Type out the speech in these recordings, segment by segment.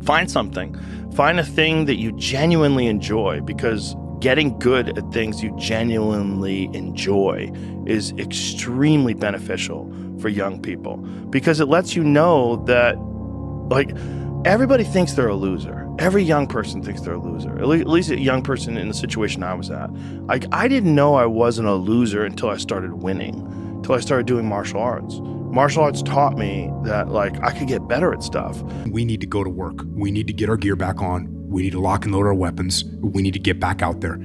Find something. Find a thing that you genuinely enjoy, because getting good at things you genuinely enjoy is extremely beneficial for young people, because it lets you know that, like, everybody thinks they're a loser. Every young person thinks they're a loser. At least a young person in the situation I was at. Like, I didn't know I wasn't a loser until I started winning, until I started doing martial arts. Martial arts taught me that, like, I could get better at stuff. We need to go to work. We need to get our gear back on. We need to lock and load our weapons. We need to get back out there.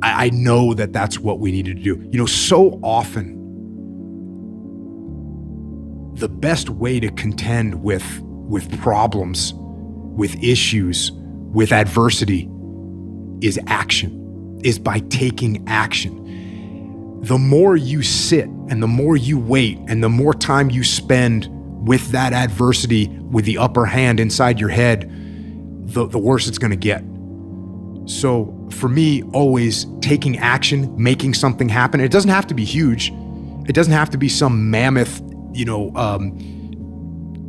I know that that's what we needed to do. You know, so often, the best way to contend with problems, with issues, with adversity is action, is by taking action. The more you sit and the more you wait and the more time you spend with that adversity, with the upper hand inside your head, the worse it's gonna get. So for me, always taking action, making something happen. It doesn't have to be huge. It doesn't have to be some mammoth,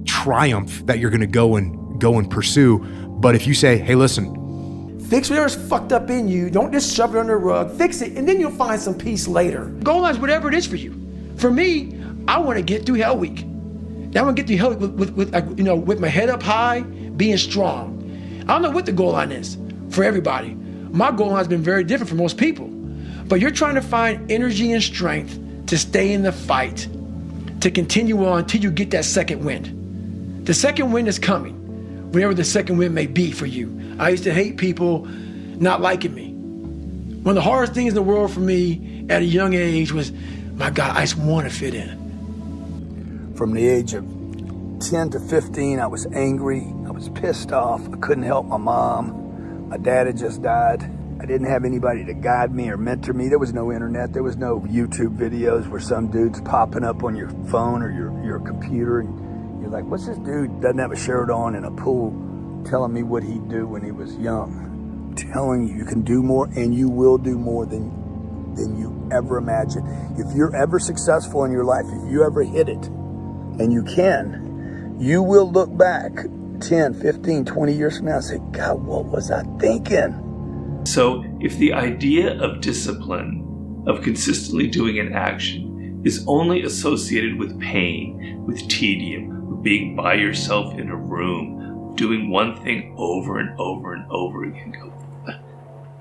triumph that you're gonna go and pursue. But if you say, hey, listen, fix whatever's fucked up in you. Don't just shove it under the rug. Fix it, and then you'll find some peace later. Goal line's whatever it is for you. For me, I want to get through Hell Week. I want to get through Hell Week with my head up high, being strong. I don't know what the goal line is for everybody. My goal line's been very different for most people. But you're trying to find energy and strength to stay in the fight, to continue on until you get that second wind. The second wind is coming, whenever the second wind may be for you. I used to hate people not liking me. One of the hardest things in the world for me at a young age was, my God, I just want to fit in. From the age of 10 to 15, I was angry. I was pissed off. I couldn't help my mom. My dad had just died. I didn't have anybody to guide me or mentor me. There was no internet. There was no YouTube videos where some dude's popping up on your phone or your computer. And you're like, what's this dude doesn't have a shirt on in a pool telling me what he'd do when he was young? I'm telling you, you can do more, and you will do more than you ever imagined. If you're ever successful in your life, if you ever hit it, and you can, you will look back 10, 15, 20 years from now and say, God, what was I thinking? So if the idea of discipline, of consistently doing an action, is only associated with pain, with tedium, with being by yourself in a room, doing one thing over and over and over again,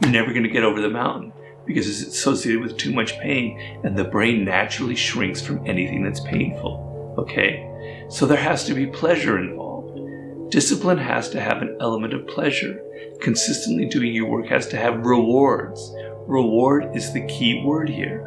you're never going to get over the mountain, because it's associated with too much pain, and the brain naturally shrinks from anything that's painful, okay? So there has to be pleasure involved. Discipline has to have an element of pleasure. Consistently doing your work has to have rewards. Reward is the key word here,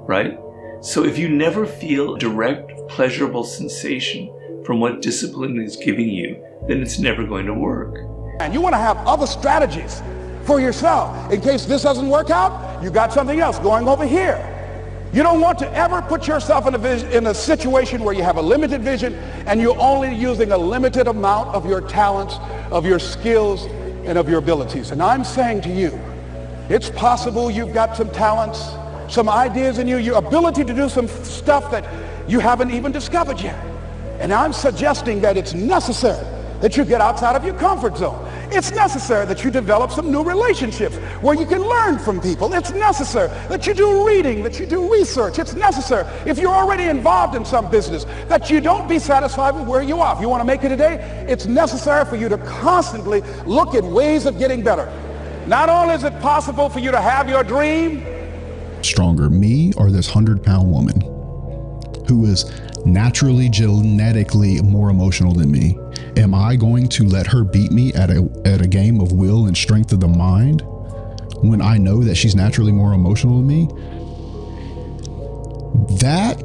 right? So if you never feel direct, pleasurable sensation from what discipline is giving you, then it's never going to work. And you want to have other strategies for yourself. In case this doesn't work out, you got something else going over here. You don't want to ever put yourself in a situation where you have a limited vision and you're only using a limited amount of your talents, of your skills, and of your abilities. And I'm saying to you, it's possible you've got some talents, some ideas in you, your ability to do some stuff that you haven't even discovered yet. And I'm suggesting that it's necessary that you get outside of your comfort zone. It's necessary that you develop some new relationships where you can learn from people. It's necessary that you do reading, that you do research. It's necessary, if you're already involved in some business, that you don't be satisfied with where you are. If you want to make it today, it's necessary for you to constantly look at ways of getting better. Not only is it possible for you to have your dream. Stronger, me or this 100-pound woman who is naturally, genetically more emotional than me? Am I going to let her beat me at a game of will and strength of the mind when I know that she's naturally more emotional than me? That,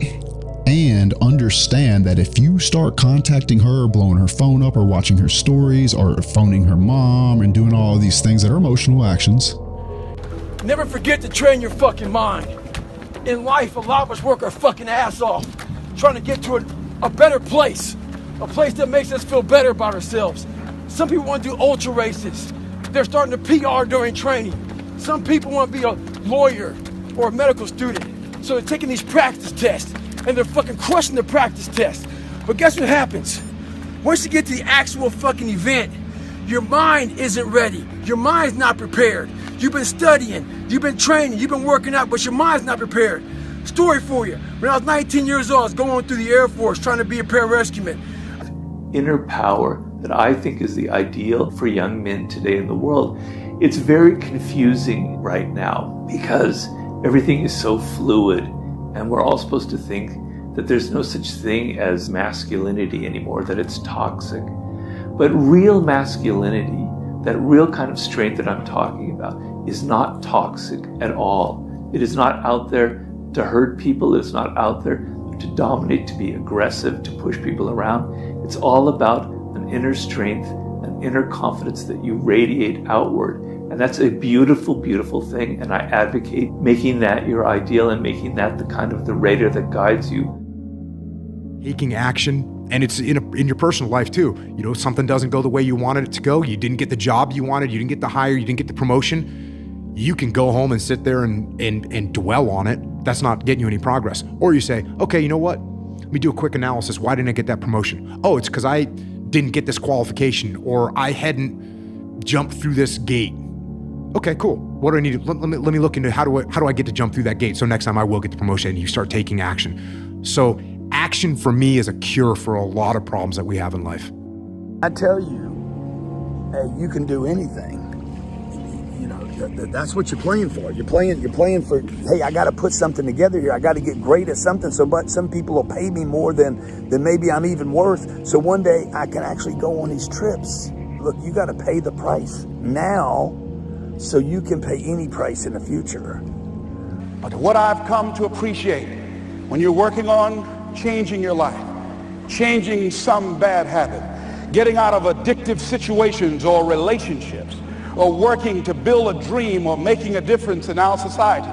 and understand that if you start contacting her, or blowing her phone up, or watching her stories, or phoning her mom and doing all of these things that are emotional actions. Never forget to train your fucking mind. In life, a lot of us work our fucking ass off trying to get to a better place, a place that makes us feel better about ourselves. Some people want to do ultra races. They're starting to PR during training. Some people want to be a lawyer or a medical student. So they're taking these practice tests and they're fucking crushing the practice tests. But guess what happens? Once you get to the actual fucking event, Your mind isn't ready. Your mind's not prepared. You've been studying, you've been training, you've been working out, but your mind's not prepared. Story for you. When I was 19 years old, I was going through the Air Force trying to be a pararescueman. Inner power that I think is the ideal for young men today in the world. It's very confusing right now because everything is so fluid, and we're all supposed to think that there's no such thing as masculinity anymore, that it's toxic. But real masculinity, that real kind of strength that I'm talking about, is not toxic at all. It is not out there to hurt people. It's not out there to dominate, to be aggressive, to push people around. It's all about an inner strength, an inner confidence that you radiate outward. And that's a beautiful, beautiful thing. And I advocate making that your ideal and making that the kind of the radar that guides you. Taking action, and it's in your personal life too. You know, something doesn't go the way you wanted it to go. You didn't get the job you wanted. You didn't get the hire. You didn't get the promotion. You can go home and sit there and dwell on it. That's not getting you any progress. Or you say, okay, you know what? Let me do a quick analysis. Why didn't I get that promotion? Oh, it's because I didn't get this qualification, or I hadn't jumped through this gate. Okay, cool. What do I need to, let me look into how do I get to jump through that gate so next time I will get the promotion, and you start taking action. So action for me is a cure for a lot of problems that we have in life. I tell you, hey, you can do anything. You know, that's what you're playing for. You're playing for, hey, I got to put something together here. I got to get great at something. So, but some people will pay me more than maybe I'm even worth. So one day I can actually go on these trips. Look, you got to pay the price now, so you can pay any price in the future. But what I've come to appreciate when you're working on changing your life, changing some bad habit, getting out of addictive situations or relationships, or working to build a dream or making a difference in our society,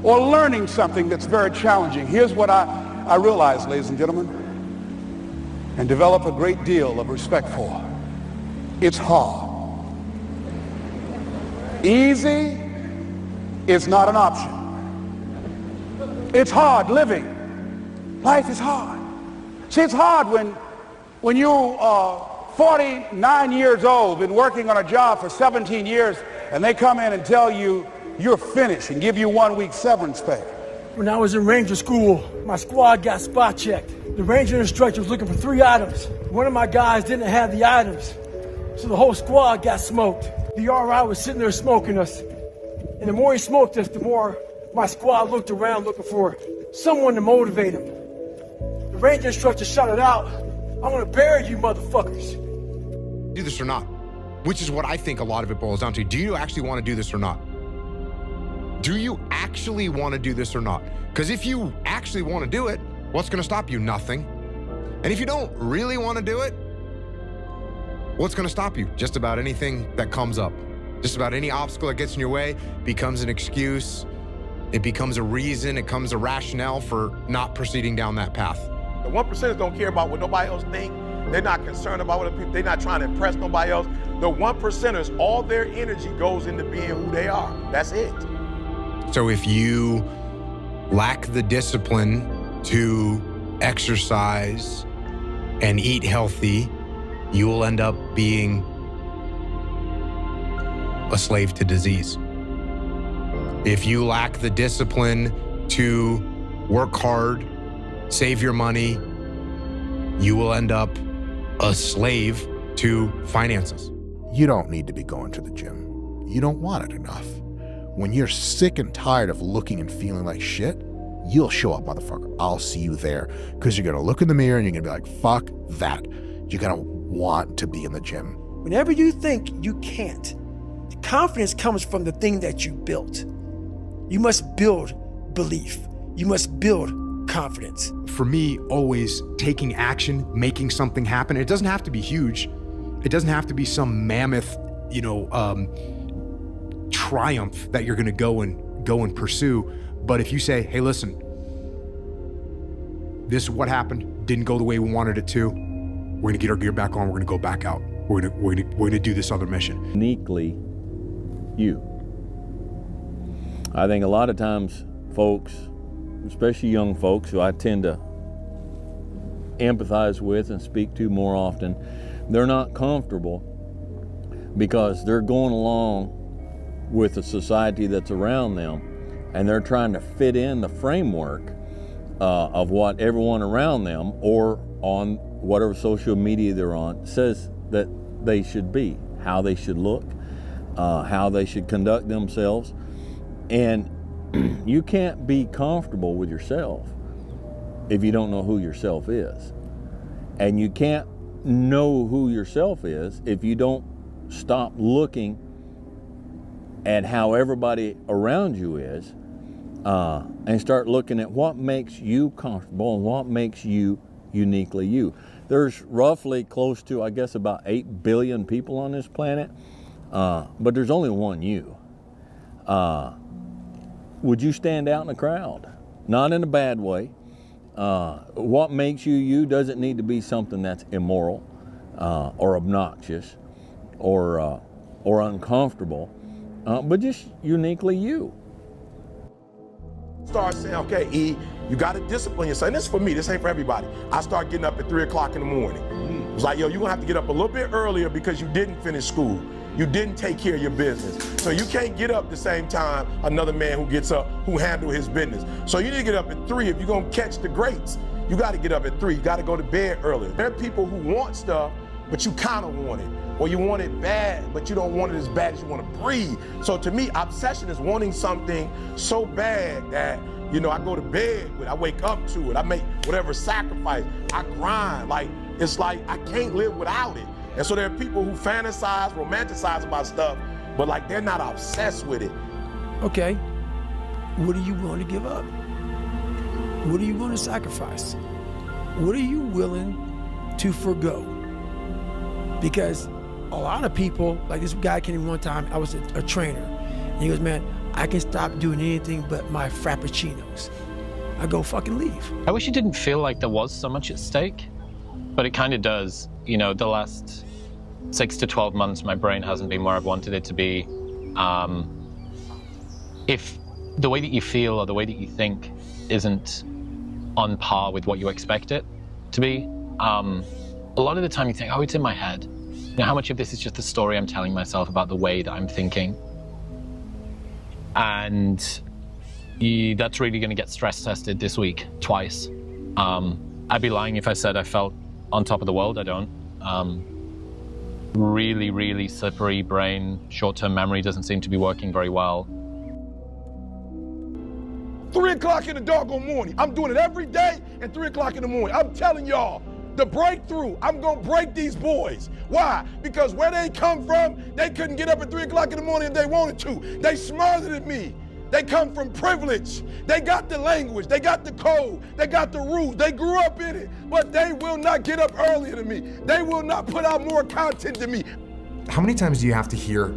or learning something that's very challenging. Here's what I realize, ladies and gentlemen, and develop a great deal of respect for. It's hard. Easy is not an option. It's hard living. Life is hard. See, it's hard when you are 49 years old, been working on a job for 17 years, and they come in and tell you you're finished and give you 1 week severance pay. When I was in Ranger school, my squad got spot checked. The Ranger instructor was looking for 3 items. One of my guys didn't have the items, so the whole squad got smoked. The RI was sitting there smoking us. And the more he smoked us, the more my squad looked around looking for someone to motivate him. The Ranger instructor shouted out, "I'm gonna bury you motherfuckers." Do this or not, which is what I think a lot of it boils down to. Do you actually want to do this or not? Do you actually want to do this or not? Because if you actually want to do it, what's going to stop you? Nothing. And if you don't really want to do it, what's going to stop you? Just about anything that comes up. Just about any obstacle that gets in your way becomes an excuse. It becomes a reason. It becomes a rationale for not proceeding down that path. The 1%ers don't care about what nobody else thinks. They're not concerned about what people, they're not trying to impress nobody else. The 1%ers, all their energy goes into being who they are. That's it. So if you lack the discipline to exercise and eat healthy, you will end up being a slave to disease. If you lack the discipline to work hard, save your money, you will end up a slave to finances. You don't need to be going to the gym. You don't want it enough. When you're sick and tired of looking and feeling like shit, you'll show up, motherfucker. I'll see you there. Because you're going to look in the mirror and you're going to be like, fuck that. You're going to want to be in the gym. Whenever you think you can't, the confidence comes from the thing that you built. You must build belief. You must build confidence. For me, always taking action, making something happen. It doesn't have to be huge. It doesn't have to be some mammoth, triumph that you're going to go and pursue. But if you say, hey, listen, this is what happened. Didn't go the way we wanted it to. We're going to get our gear back on. We're going to go back out. We're going to do this other mission. Uniquely you. I think a lot of times folks, especially young folks who I tend to empathize with and speak to more often, they're not comfortable because they're going along with the society that's around them, and they're trying to fit in the framework of what everyone around them or on whatever social media they're on says that they should be, how they should look, how they should conduct themselves. And you can't be comfortable with yourself if you don't know who yourself is. And you can't know who yourself is if you don't stop looking at how everybody around you is, and start looking at what makes you comfortable and what makes you uniquely you. There's roughly close to, I guess, about 8 billion people on this planet, but there's only one you. Would you stand out in a crowd? Not in a bad way. What makes you you doesn't need to be something that's immoral or obnoxious or uncomfortable, but just uniquely you. Start saying, okay, E, you got to discipline yourself. And this is for me, this ain't for everybody. I start getting up at 3 o'clock in the morning. It's like, yo, you're gonna have to get up a little bit earlier because you didn't finish school. You didn't take care of your business. So you can't get up the same time another man who gets up, who handle his business. So you need to get up at 3 if you're gonna catch the greats. You gotta get up at 3, you gotta go to bed earlier. There are people who want stuff, but you kinda want it. Or you want it bad, but you don't want it as bad as you wanna breathe. So to me, obsession is wanting something so bad that, you know, I go to bed with it, I wake up to it, I make whatever sacrifice, I grind. Like, it's like I can't live without it. And so there are people who fantasize, romanticize about stuff, but like they're not obsessed with it. Okay, what are you willing to give up? What are you willing to sacrifice? What are you willing to forgo? Because a lot of people, like this guy came in one time, I was a trainer, and he goes, man, I can stop doing anything but my frappuccinos. I go, fucking leave. I wish it didn't feel like there was so much at stake, but it kind of does. You know, the last 6 to 12 months, my brain hasn't been where I've wanted it to be. If the way that you feel or the way that you think isn't on par with what you expect it to be, a lot of the time you think, oh, it's in my head. You know, how much of this is just the story I'm telling myself about the way that I'm thinking? And that's really going to get stress tested this week, twice. I'd be lying if I said I felt on top of the world. I don't. Really, really slippery brain, short-term memory doesn't seem to be working very well. 3 o'clock in the doggone morning. I'm doing it every day at 3 o'clock in the morning. I'm telling y'all, the breakthrough, I'm gonna break these boys. Why? Because where they come from, they couldn't get up at 3 o'clock in the morning if they wanted to. They smarter than me. They come from privilege. They got the language, they got the code, they got the rules, they grew up in it, but they will not get up earlier than me. They will not put out more content than me. How many times do you have to hear,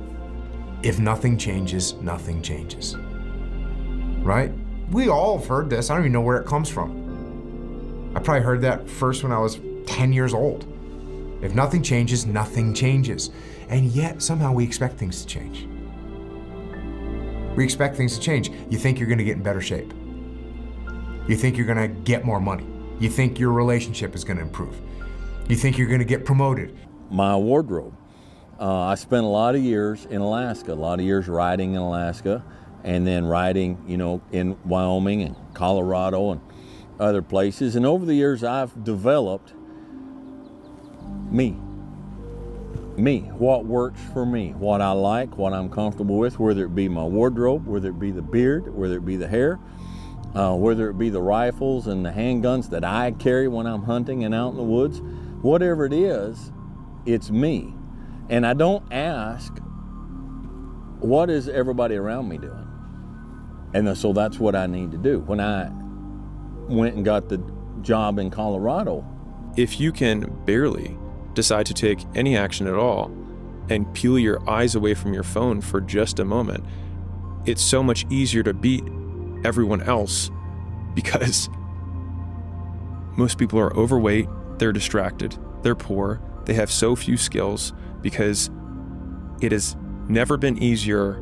if nothing changes, nothing changes? Right? We all have heard this. I don't even know where it comes from. I probably heard that first when I was 10 years old. If nothing changes, nothing changes. And yet, somehow we expect things to change. We expect things to change. You think you're gonna get in better shape. You think you're gonna get more money. You think your relationship is gonna improve. You think you're gonna get promoted. My wardrobe. I spent a lot of years in Alaska, a lot of years riding in Alaska, and then riding, you know, in Wyoming and Colorado and other places. And over the years, I've developed me, what works for me, what I like, what I'm comfortable with, whether it be my wardrobe, whether it be the beard, whether it be the hair, whether it be the rifles and the handguns that I carry when I'm hunting and out in the woods. Whatever it is, it's me. And I don't ask, what is everybody around me doing? And so that's what I need to do. When I went and got the job in Colorado. If you can barely decide to take any action at all and peel your eyes away from your phone for just a moment, it's so much easier to beat everyone else because most people are overweight, they're distracted, they're poor, they have so few skills because it has never been easier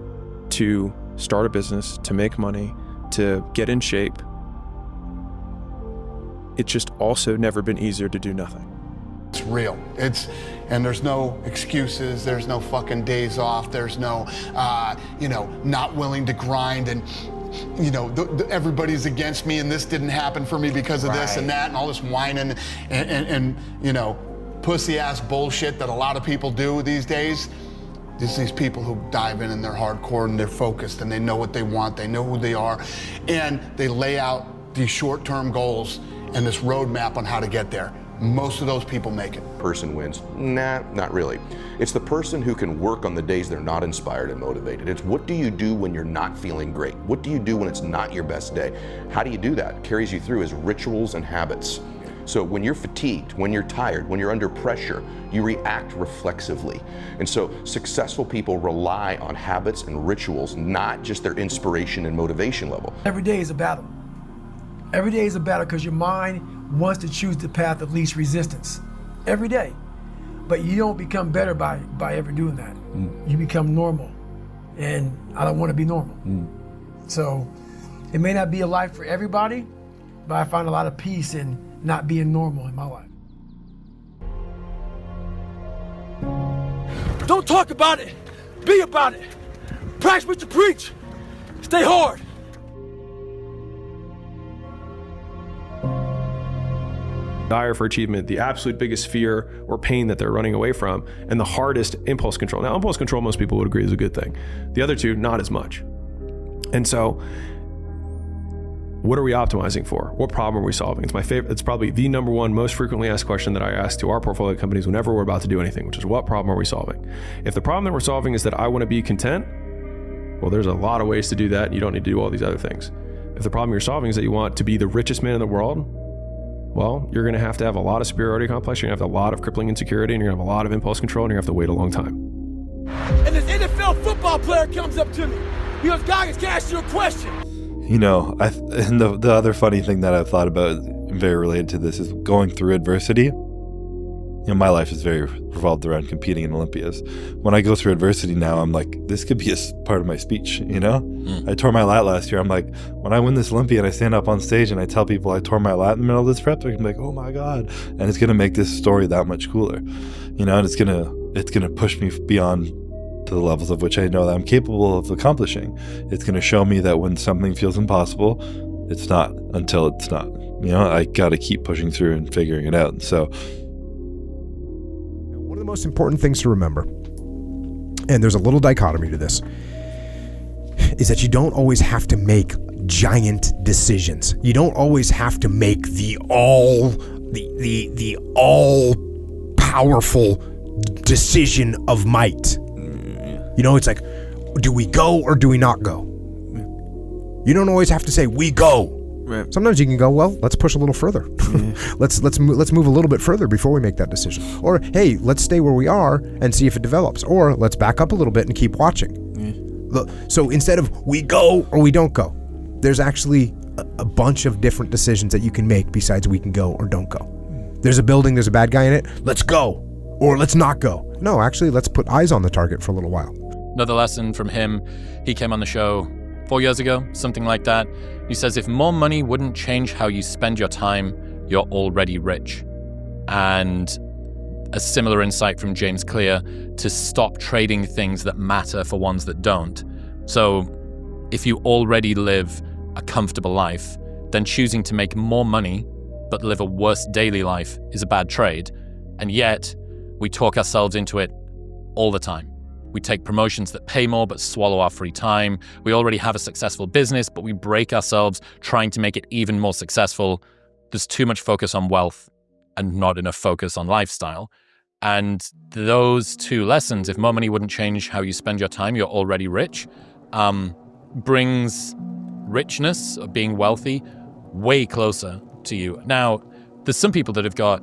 to start a business, to make money, to get in shape. It's just also never been easier to do nothing. It's real. And there's no excuses. There's no fucking days off. There's no, not willing to grind and, everybody's against me and this didn't happen for me because of this and that and all this whining and pussy ass bullshit that a lot of people do these days. Just these people who dive in and they're hardcore and they're focused and they know what they want, they know who they are, and they lay out these short-term goals and this roadmap on how to get there. Most of those people make it. Person wins? Nah, not really. It's the person who can work on the days they're not inspired and motivated. It's what do you do when you're not feeling great? What do you do when it's not your best day? How do you do that? It carries you through as rituals and habits. So when you're fatigued, when you're tired, when you're under pressure, you react reflexively. And so successful people rely on habits and rituals, not just their inspiration and motivation level. Every day is a battle. Every day is a battle because your mind wants to choose the path of least resistance. Every day. But you don't become better by ever doing that. You become normal. And I don't want to be normal. So it may not be a life for everybody, but I find a lot of peace in not being normal in my life. Don't talk about it. Be about it. Practice what you preach. Stay hard. Desire for achievement, the absolute biggest fear or pain that they're running away from, and the hardest, impulse control. Now, impulse control, most people would agree is a good thing. The other two, not as much. And so, what are we optimizing for? What problem are we solving? It's my favorite. It's probably the number one most frequently asked question that I ask to our portfolio companies whenever we're about to do anything, which is what problem are we solving? If the problem that we're solving is that I want to be content, well, there's a lot of ways to do that. And you don't need to do all these other things. If the problem you're solving is that you want to be the richest man in the world, well, you're going to have a lot of superiority complex, you're going to have a lot of crippling insecurity, and you're going to have a lot of impulse control, and you're going to have to wait a long time. And this NFL football player comes up to me. He goes, "Goggins, can I ask you a question?" And the other funny thing that I've thought about, very related to this, is going through adversity. My life is very revolved around competing in Olympias. When I go through adversity now, I'm like, this could be a part of my speech, I tore my lat last year. I'm like, when I win this Olympia and I stand up on stage and I tell people I tore my lat in the middle of this prep, they're gonna be like, oh my God. And it's gonna make this story that much cooler, and it's gonna push me beyond to the levels of which I know that I'm capable of accomplishing. It's gonna show me that when something feels impossible, it's not until it's not. I gotta keep pushing through and figuring it out. And so, one of the most important things to remember, and there's a little dichotomy to this, is that you don't always have to make giant decisions. You don't always have to make the all powerful decision of might. It's like, do we go or do we not go? You don't always have to say we go. Right. Sometimes you can go, well, let's push a little further. let's move a little bit further before we make that decision. Or, hey, let's stay where we are and see if it develops. Or let's back up a little bit and keep watching. So instead of we go or we don't go, there's actually a bunch of different decisions that you can make besides we can go or don't go. There's a building, there's a bad guy in it, let's go or let's not go. No, actually, let's put eyes on the target for a little while. Another lesson from him, he came on the show 4 years ago, something like that. He says, if more money wouldn't change how you spend your time, you're already rich. And a similar insight from James Clear, to stop trading things that matter for ones that don't. So if you already live a comfortable life, then choosing to make more money but live a worse daily life is a bad trade. And yet we talk ourselves into it all the time. We take promotions that pay more but swallow our free time. We already have a successful business, but we break ourselves trying to make it even more successful. There's too much focus on wealth and not enough focus on lifestyle. And those two lessons, if more money wouldn't change how you spend your time, you're already rich, brings richness, or being wealthy, way closer to you. Now, there's some people that have got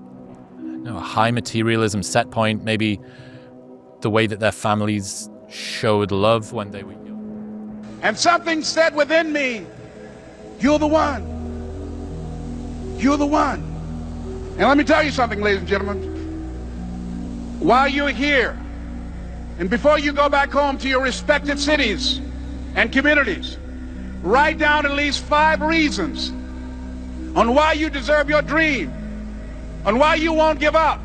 a high materialism set point, maybe the way that their families showed love when they were young. And something said within me, you're the one. You're the one. And let me tell you something, ladies and gentlemen. While you're here, and before you go back home to your respective cities and communities, write down at least 5 reasons on why you deserve your dream, on why you won't give up,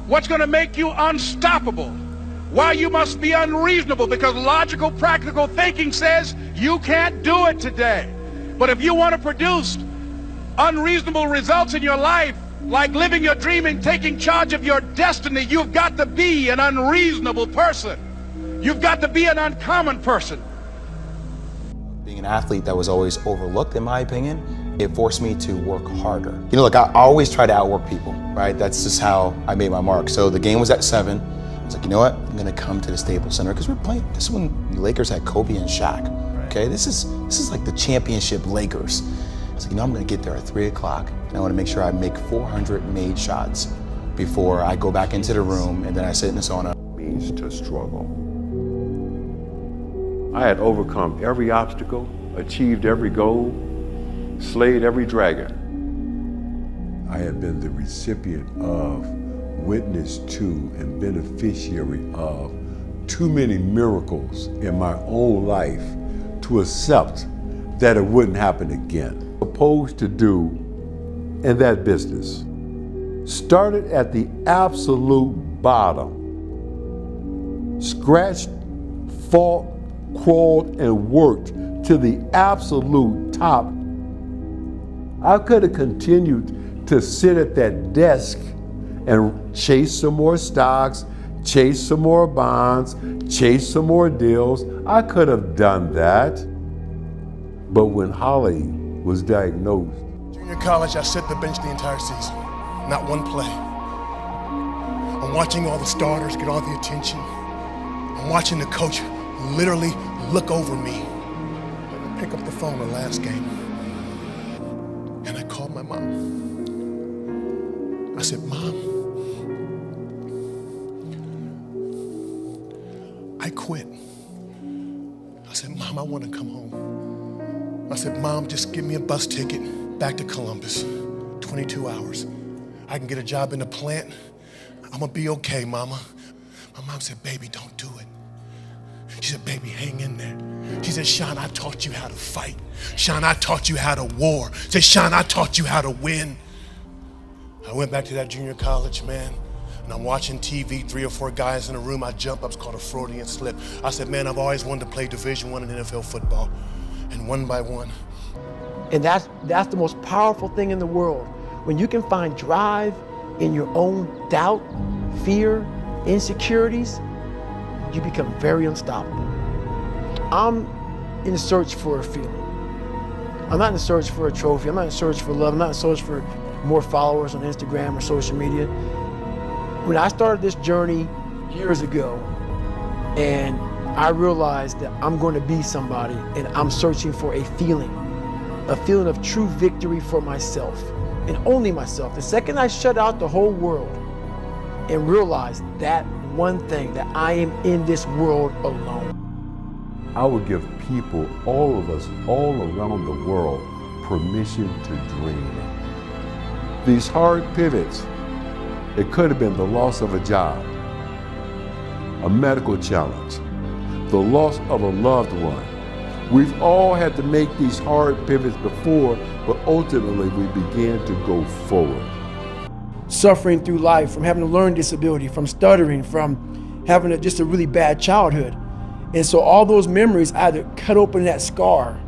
what's going to make you unstoppable, why you must be unreasonable, because logical, practical thinking says you can't do it today. But if you want to produce unreasonable results in your life, like living your dream and taking charge of your destiny, you've got to be an unreasonable person. You've got to be an uncommon person. Being an athlete that was always overlooked, in my opinion, it forced me to work harder. You know, look, I always try to outwork people, right? That's just how I made my mark. So the game was at 7. I was like, you know what? I'm gonna come to the Staples Center, because we're playing, this is when the Lakers had Kobe and Shaq, okay? This is like the championship Lakers. I was like, you know, I'm gonna get there at 3 o'clock, and I wanna make sure I make 400 made shots before I go back into the room, and then I sit in the sauna. Means to struggle. I had overcome every obstacle, achieved every goal, slayed every dragon. I have been the recipient of, witness to, and beneficiary of too many miracles in my own life to accept that it wouldn't happen again. Opposed to do in that business. Started at the absolute bottom. Scratched, fought, crawled, and worked to the absolute top. I could have continued to sit at that desk and chase some more stocks, chase some more bonds, chase some more deals. I could have done that. But when Holly was diagnosed, Junior college, I sat the bench the entire season, not one play. I'm watching all the starters get all the attention. I'm watching the coach literally look over me. I pick up the phone the last game, and I called my mom. I said, Mom, I quit. I said, Mom, I want to come home. I said, Mom, just give me a bus ticket back to Columbus, 22 hours. I can get a job in the plant. I'm gonna be okay, Mama. My mom said, baby, don't do it. She said, baby, hang in there. She said, Sean, I taught you how to fight. Sean, I taught you how to war. She said, Sean, I taught you how to win. I went back to that junior college, man, and I'm watching TV, 3 or 4 guys in a room. I jump up, it's called a Freudian slip. I said, man, I've always wanted to play Division I in NFL football. And one by one. And that's the most powerful thing in the world. When you can find drive in your own doubt, fear, insecurities, you become very unstoppable. I'm in search for a feeling. I'm not in search for a trophy. I'm not in search for love. I'm not in search for more followers on Instagram or social media. When I started this journey years ago, and I realized that I'm going to be somebody, and I'm searching for a feeling of true victory for myself, and only myself. The second I shut out the whole world and realized that one thing, that I am in this world alone. I would give people, all of us, all around the world, permission to dream. These hard pivots, it could have been the loss of a job, a medical challenge, the loss of a loved one. We've all had to make these hard pivots before, but ultimately we began to go forward. Suffering through life, from having a learning disability, from stuttering, from having just a really bad childhood. And so all those memories, I had to cut open that scar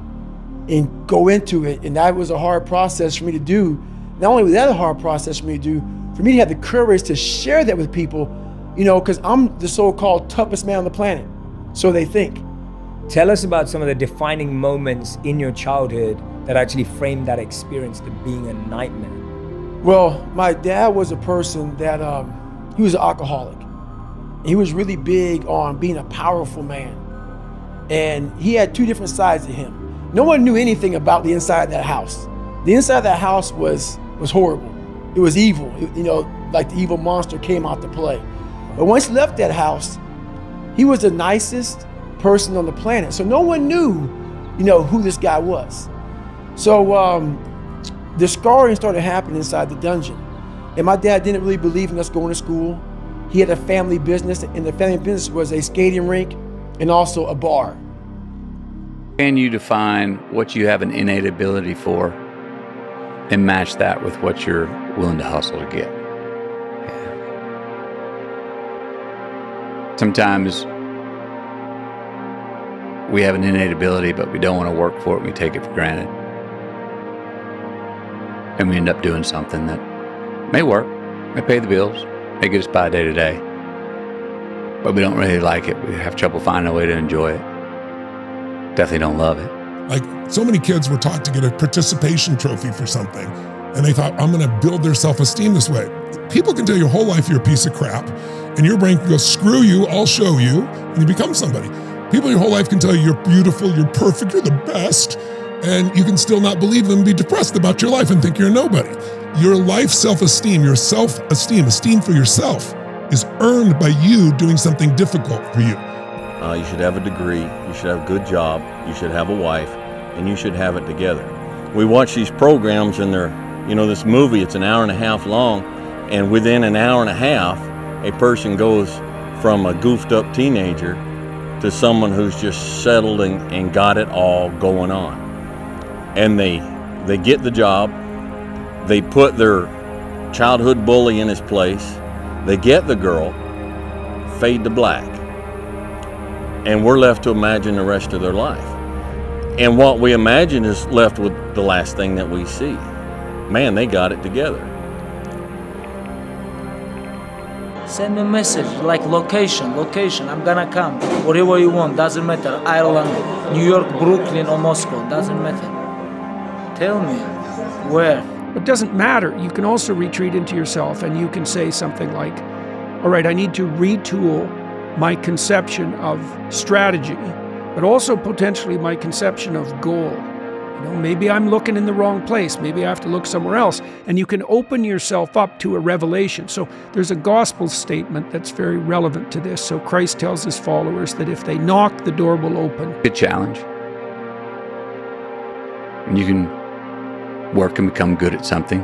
and go into it. And that was a hard process for me to do. Not only was that a hard process for me to do, for me to have the courage to share that with people, you know, because I'm the so-called toughest man on the planet. So they think. Tell us about some of the defining moments in your childhood that actually framed that experience to being a nightmare. Well, my dad was a person that, he was an alcoholic. He was really big on being a powerful man. And he had 2 different sides to him. No one knew anything about the inside of that house. The inside of that house was horrible. It was evil, you know, like the evil monster came out to play. But once he left that house, he was the nicest person on the planet. So no one knew, you know, who this guy was. So the scarring started happening inside the dungeon. And my dad didn't really believe in us going to school. He had a family business, and the family business was a skating rink and also a bar. Can you define what you have an innate ability for and match that with what you're willing to hustle to get? Sometimes we have an innate ability, but we don't want to work for it. We take it for granted. And we end up doing something that may work, may pay the bills, may get us by day to day. But we don't really like it. We have trouble finding a way to enjoy it. Definitely don't love it. Like, so many kids were taught to get a participation trophy for something, and they thought, I'm gonna build their self-esteem this way. People can tell your whole life you're a piece of crap, and your brain can go, screw you, I'll show you, and you become somebody. People your whole life can tell you you're beautiful, you're perfect, you're the best, and you can still not believe them and be depressed about your life and think you're a nobody. Your life self-esteem, your self-esteem, esteem for yourself, is earned by you doing something difficult for you. You should have a degree, you should have a good job, you should have a wife, and you should have it together. We watch these programs and they're, this movie, it's an hour and a half long, and within an hour and a half, a person goes from a goofed up teenager to someone who's just settled and got it all going on. And they get the job, they put their childhood bully in his place, they get the girl, fade to black. And we're left to imagine the rest of their life. And what we imagine is left with the last thing that we see. Man, they got it together. Send me a message, like location, I'm gonna come. Whatever you want, doesn't matter. Ireland, New York, Brooklyn, or Moscow, doesn't matter. Tell me, where? It doesn't matter. You can also retreat into yourself and you can say something like, all right, I need to retool my conception of strategy, but also potentially my conception of goal. Maybe I'm looking in the wrong place. Maybe I have to look somewhere else. And you can open yourself up to a revelation. So there's a gospel statement that's very relevant to this. So Christ tells his followers that if they knock, the door will open. Good challenge. And you can work and become good at something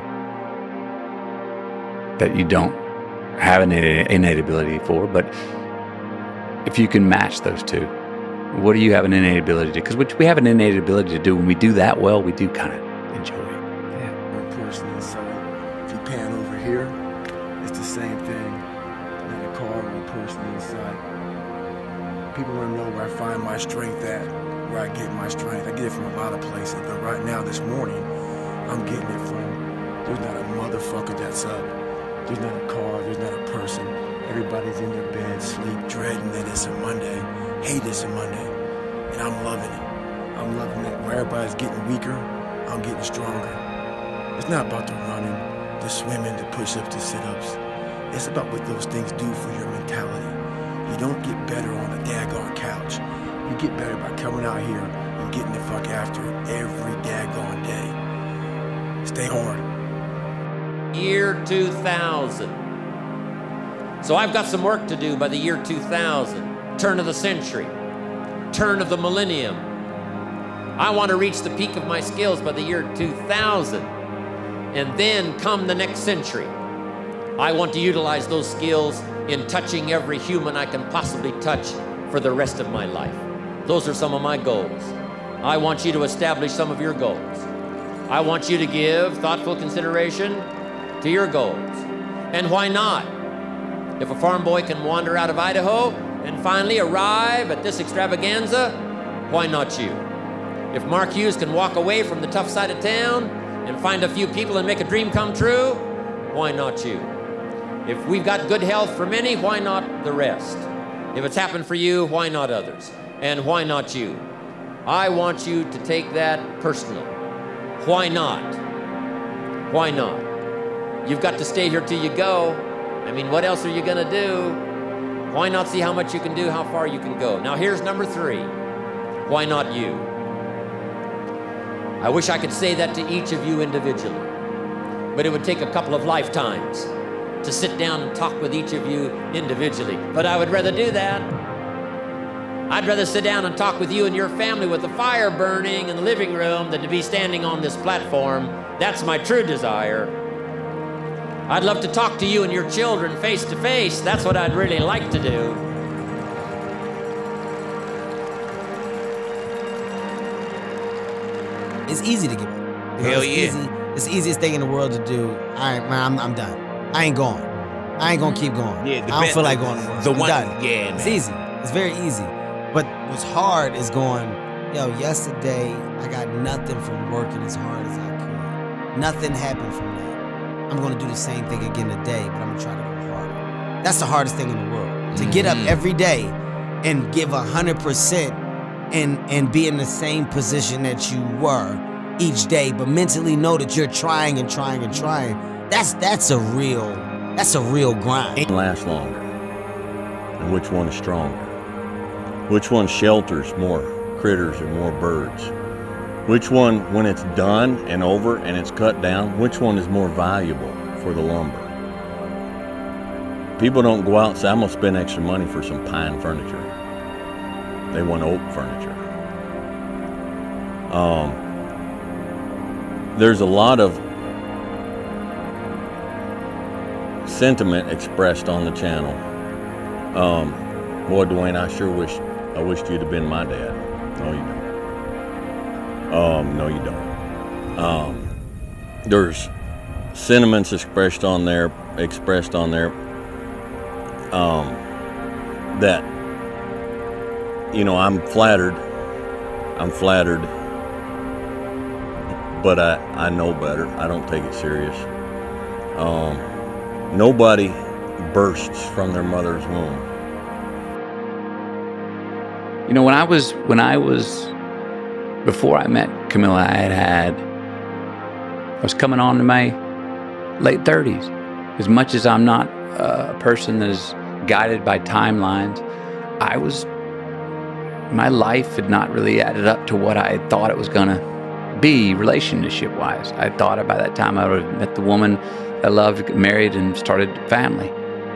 that you don't have an innate ability for, but if you can match those two, what do you have an innate ability to do? Because we have an innate ability to do. When we do that well, we do kind of enjoy it. Yeah. A person inside. If you pan over here, it's the same thing. Like a car or a person inside. People want to know where I find my strength at, where I get my strength. I get it from a lot of places, but right now, this morning, I'm getting it from, there's not a motherfucker that's up. There's not a car, there's not a person. Everybody's in their bed, sleep, dreading that it's a Monday, hate it's a Monday, and I'm loving it. I'm loving it. Where everybody's getting weaker, I'm getting stronger. It's not about the running, the swimming, the push-ups, the sit-ups. It's about what those things do for your mentality. You don't get better on a daggone couch. You get better by coming out here and getting the fuck after it every daggone day. Stay hard. Year 2000. So I've got some work to do by the year 2000, turn of the century, turn of the millennium. I want to reach the peak of my skills by the year 2000, and then come the next century. I want to utilize those skills in touching every human I can possibly touch for the rest of my life. Those are some of my goals. I want you to establish some of your goals. I want you to give thoughtful consideration to your goals. And why not? If a farm boy can wander out of Idaho and finally arrive at this extravaganza, why not you? If Mark Hughes can walk away from the tough side of town and find a few people and make a dream come true, why not you? If we've got good health for many, why not the rest? If it's happened for you, why not others? And why not you? I want you to take that personal. Why not? Why not? You've got to stay here till you go. I mean, what else are you gonna do? Why not see how much you can do, how far you can go? Now here's number 3. Why not you? I wish I could say that to each of you individually, but it would take a couple of lifetimes to sit down and talk with each of you individually. But I would rather do that. I'd rather sit down and talk with you and your family with the fire burning in the living room than to be standing on this platform. That's my true desire. I'd love to talk to you and your children face to face. That's what I'd really like to do. It's easy to give up. Hell yeah. It's the easiest thing in the world to do. All right, man, I'm done. I ain't going. I ain't gonna keep going. Yeah, I don't feel like going to work. The I'm one, done. yeah, It's man. easy. It's very easy. But what's hard is going, yo, yesterday I got nothing from working as hard as I could. Nothing happened from that. I'm gonna do the same thing again today, but I'm gonna try to go harder. That's the hardest thing in the world. To get up every day and give 100% and be in the same position that you were each day, but mentally know that you're trying and trying and trying. That's a real grind. It lasts longer. And which one is stronger? Which one shelters more critters or more birds? Which one, when it's done and over and it's cut down, which one is more valuable for the lumber? People don't go out and say, I'm gonna spend extra money for some pine furniture. They want oak furniture. There's a lot of sentiment expressed on the channel. Boy, Dwayne, I wished you'd have been my dad. No, you don't. No, you don't. There's sentiments expressed on there, that, you know, I'm flattered, but I know better. I don't take it serious. Nobody bursts from their mother's womb. You know, when I was before I met Camilla, I was coming on to my late 30s. As much as I'm not a person that is guided by timelines, my life had not really added up to what I thought it was gonna be relationship-wise. I thought by that time I would have met the woman I loved, married, and started a family,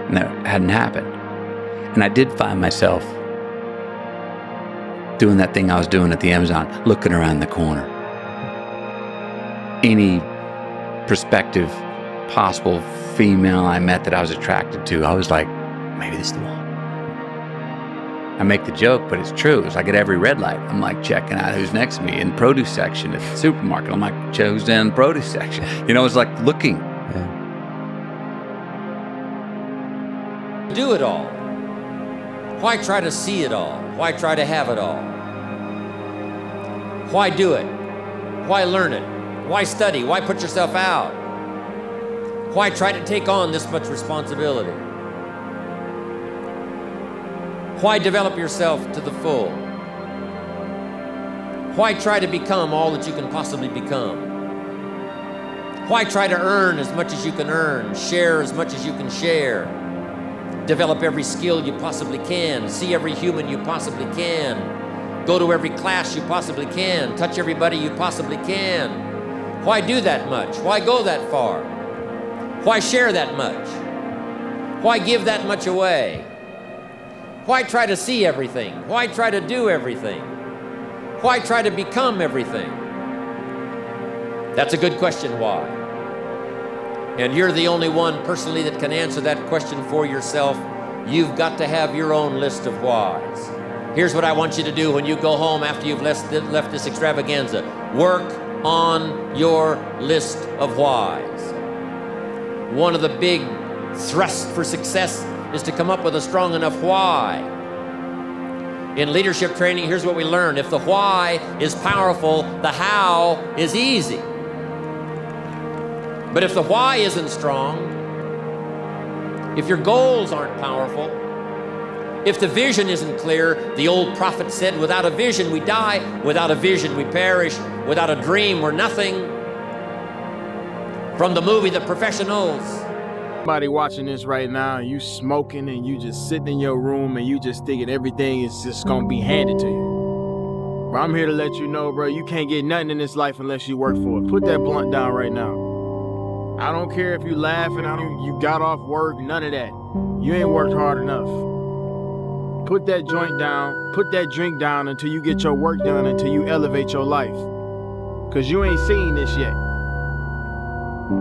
and that hadn't happened. And I did find myself doing that thing I was doing at the Amazon, looking around the corner. Any prospective, possible female I met that I was attracted to, I was like, maybe this is the one. I make the joke, but it's true. It's like at every red light, I'm like checking out who's next to me in the produce section at the supermarket. I'm like, who's in the produce section? You know, it's like looking. Do it all. Why try to see it all? Why try to have it all? Why do it? Why learn it? Why study? Why put yourself out? Why try to take on this much responsibility? Why develop yourself to the full? Why try to become all that you can possibly become? Why try to earn as much as you can earn, share as much as you can share, develop every skill you possibly can, see every human you possibly can, go to every class you possibly can, touch everybody you possibly can? Why do that much? Why go that far? Why share that much? Why give that much away? Why try to see everything? Why try to do everything? Why try to become everything? That's a good question, why? And you're the only one personally that can answer that question for yourself. You've got to have your own list of whys. Here's what I want you to do when you go home after you've left this extravaganza. Work on your list of whys. One of the big thrusts for success is to come up with a strong enough why. In leadership training, here's what we learn. If the why is powerful, the how is easy. But if the why isn't strong, if your goals aren't powerful, if the vision isn't clear, the old prophet said, without a vision we die, without a vision we perish, without a dream we're nothing. From the movie The Professionals. Somebody watching this right now and you smoking and you just sitting in your room and you just thinking everything is just gonna be handed to you. Bro, I'm here to let you know, bro, you can't get nothing in this life unless you work for it. Put that blunt down right now. I don't care if you laughing, you got off work, none of that. You ain't worked hard enough. Put that joint down, put that drink down until you get your work done, until you elevate your life. Cause you ain't seen this yet.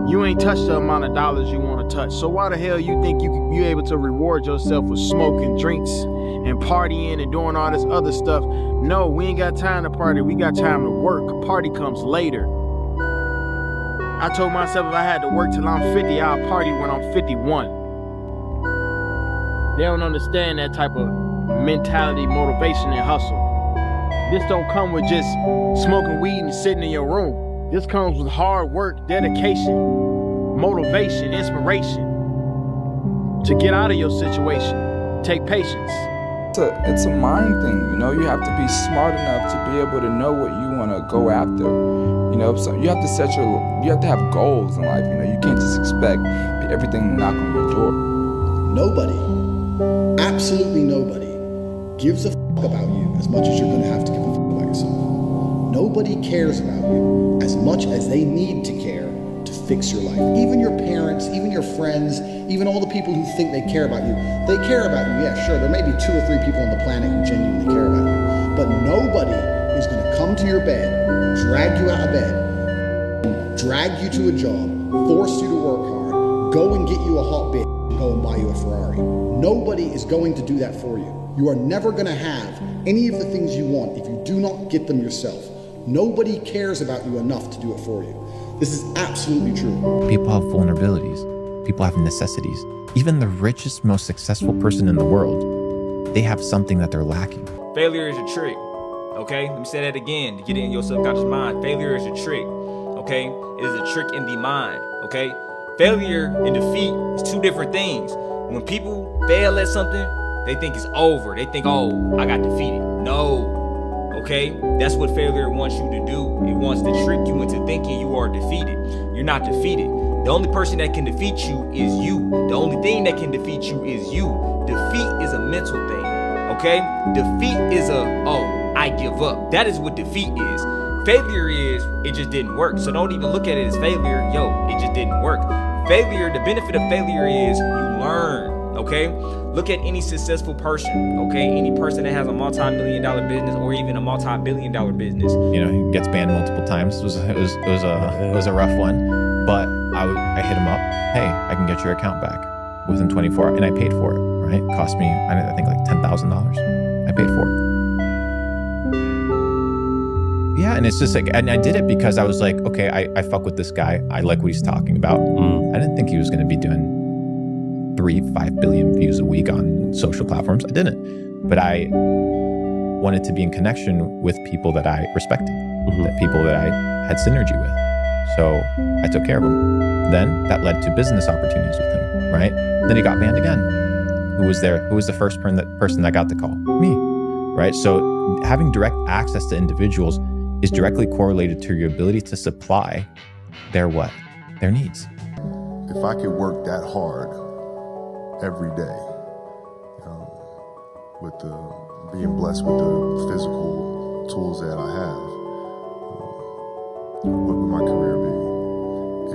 You ain't touched the amount of dollars you want to touch. So why the hell you think you able to reward yourself with smoking, drinks, and partying and doing all this other stuff? No, we ain't got time to party. We got time to work. A party comes later. I told myself if I had to work till I'm 50, I'll party when I'm 51. They don't understand that type of mentality, motivation, and hustle. This don't come with just smoking weed and sitting in your room. This comes with hard work, dedication, motivation, inspiration to get out of your situation. Take patience. It's a mind thing, you know. You have to be smart enough to be able to know what you want to go after. You know, so you have to have goals in life. You know, you can't just expect everything to knock on your door. Nobody, absolutely nobody, gives a fuck about you as much as you're going to have to give a fuck about yourself. Nobody cares about you as much as they need to care to fix your life. Even your parents, even your friends, even all the people who think they care about you, they care about you. Yeah, sure, there may be 2 or 3 people on the planet who genuinely care about you, but nobody is going to come to your bed, drag you out of bed, drag you to a job, force you to work hard, go and get you a hot bitch, and go and buy you a Ferrari. Nobody is going to do that for you. You are never going to have any of the things you want if you do not get them yourself. Nobody cares about you enough to do it for you. This is absolutely true. People have vulnerabilities. People have necessities. Even the richest, most successful person in the world, they have something that they're lacking. Failure is a trick, okay? Let me say that again to get in your subconscious mind. Failure is a trick, okay? It is a trick in the mind, okay? Failure and defeat is 2 different things. When people fail at something, they think it's over. They think, oh, I got defeated. No. Okay? That's what failure wants you to do. It wants to trick you into thinking you are defeated. You're not defeated. The only person that can defeat you is you. The only thing that can defeat you is you. Defeat is a mental thing. Okay? Defeat is oh, I give up. That is what defeat is. Failure is, it just didn't work. So don't even look at it as failure. Yo, it just didn't work. Failure, the benefit of failure is you learn. Okay? Look at any successful person, okay? Any person that has a multi-million-dollar business or even a multi-billion-dollar business. You know, he gets banned multiple times. It was a rough one, but I hit him up. Hey, I can get your account back within 24 hours, and I paid for it. Right? It cost me, I think, like $10,000. I paid for it. Yeah, and it's just like, and I did it because I was like, okay, I fuck with this guy. I like what he's talking about. I didn't think he was going to be doing 3-5 billion views a week on social platforms. I didn't, but I wanted to be in connection with people that I respected, that people that I had synergy with. So I took care of him. Then that led to business opportunities with him, right? Then he got banned again. Who was there? Who was the first person that got the call? Me, right? So having direct access to individuals is directly correlated to your ability to supply their needs. If I could work that hard every day, with being blessed with the physical tools that I have, what would my career be?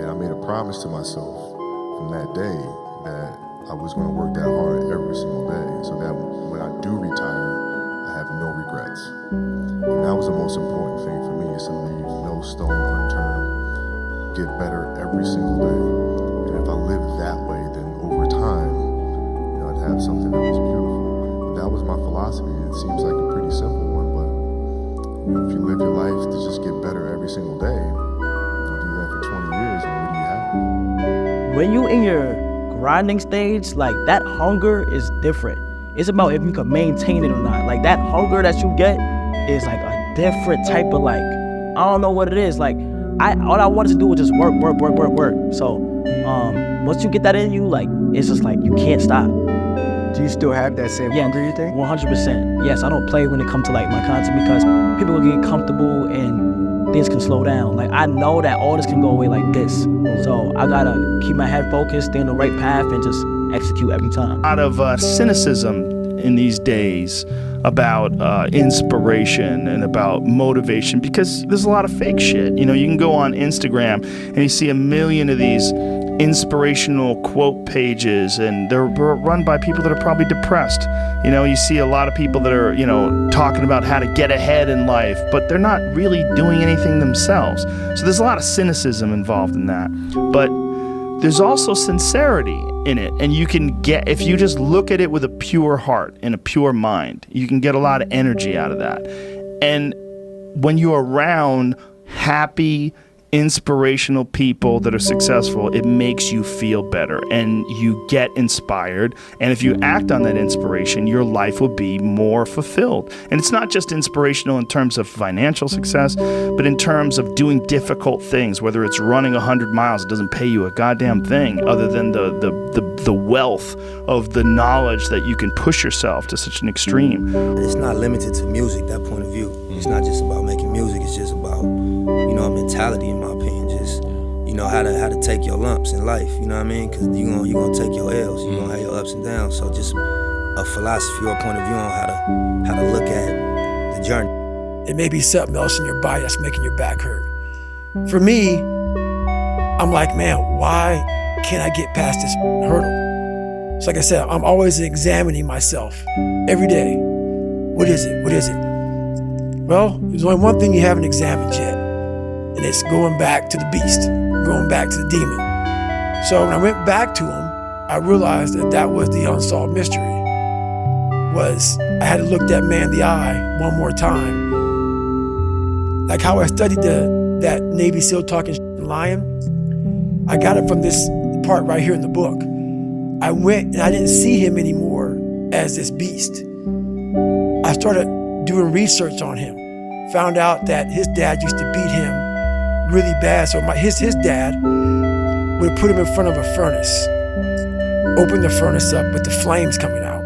And I made a promise to myself from that day that I was going to work that hard every single day, so that when I do retire, I have no regrets. And that was the most important thing for me, is to leave no stone unturned, get better every single day. And if I lived that way, then over time, I'd have something that was beautiful. But that was my philosophy. It seems like a pretty simple one, but if you live your life to just get better every single day, you do that for 20 years, and what do you have? When you in your grinding stage, like, that hunger is different. It's about if you can maintain it or not. Like, that hunger that you get is like a different type of, like, I don't know what it is. Like, all I wanted to do was just work. So once you get that in you, like, it's just like you can't stop. Do you still have that same hunger, you think? 100%. Yes, I don't play when it comes to, like, my content, because people will get comfortable and things can slow down. Like, I know that all this can go away like this. So I gotta keep my head focused, stay on the right path, and just execute every time. A lot of cynicism in these days about inspiration and about motivation, because there's a lot of fake shit. You know, you can go on Instagram and you see 1 million of these inspirational quote pages, and they're run by people that are probably depressed. You know, you see a lot of people that are, talking about how to get ahead in life, but they're not really doing anything themselves. So there's a lot of cynicism involved in that. But there's also sincerity in it, and you can get, if you just look at it with a pure heart and a pure mind, you can get a lot of energy out of that. And when you're around happy, inspirational people that are successful, it makes you feel better and you get inspired. And if you act on that inspiration, your life will be more fulfilled. And it's not just inspirational in terms of financial success, but in terms of doing difficult things, whether it's running 100 miles, it doesn't pay you a goddamn thing other than the wealth of the knowledge that you can push yourself to such an extreme. It's not limited to music, that point of view. It's not just about making music, it's just about, you know, a mentality, in my opinion, just, you know, how to take your lumps in life, you know what I mean? Because you're gonna take your L's, you're gonna have your ups and downs. So just a philosophy or a point of view on how to look at the journey. It may be something else in your body that's making your back hurt. For me, I'm like, man, why can't I get past this hurdle? So like I said, I'm always examining myself every day. What is it? What is it? Well, there's only one thing you haven't examined yet, and it's going back to the beast, going back to the demon. So when I went back to him, I realized that was the unsolved mystery. I had to look that man in the eye one more time. Like how I studied that Navy SEAL talking lion, I got it from this part right here in the book. I went and I didn't see him anymore as this beast. I started doing research on him, found out that his dad used to beat him really bad. So his dad would put him in front of a furnace, open the furnace up with the flames coming out.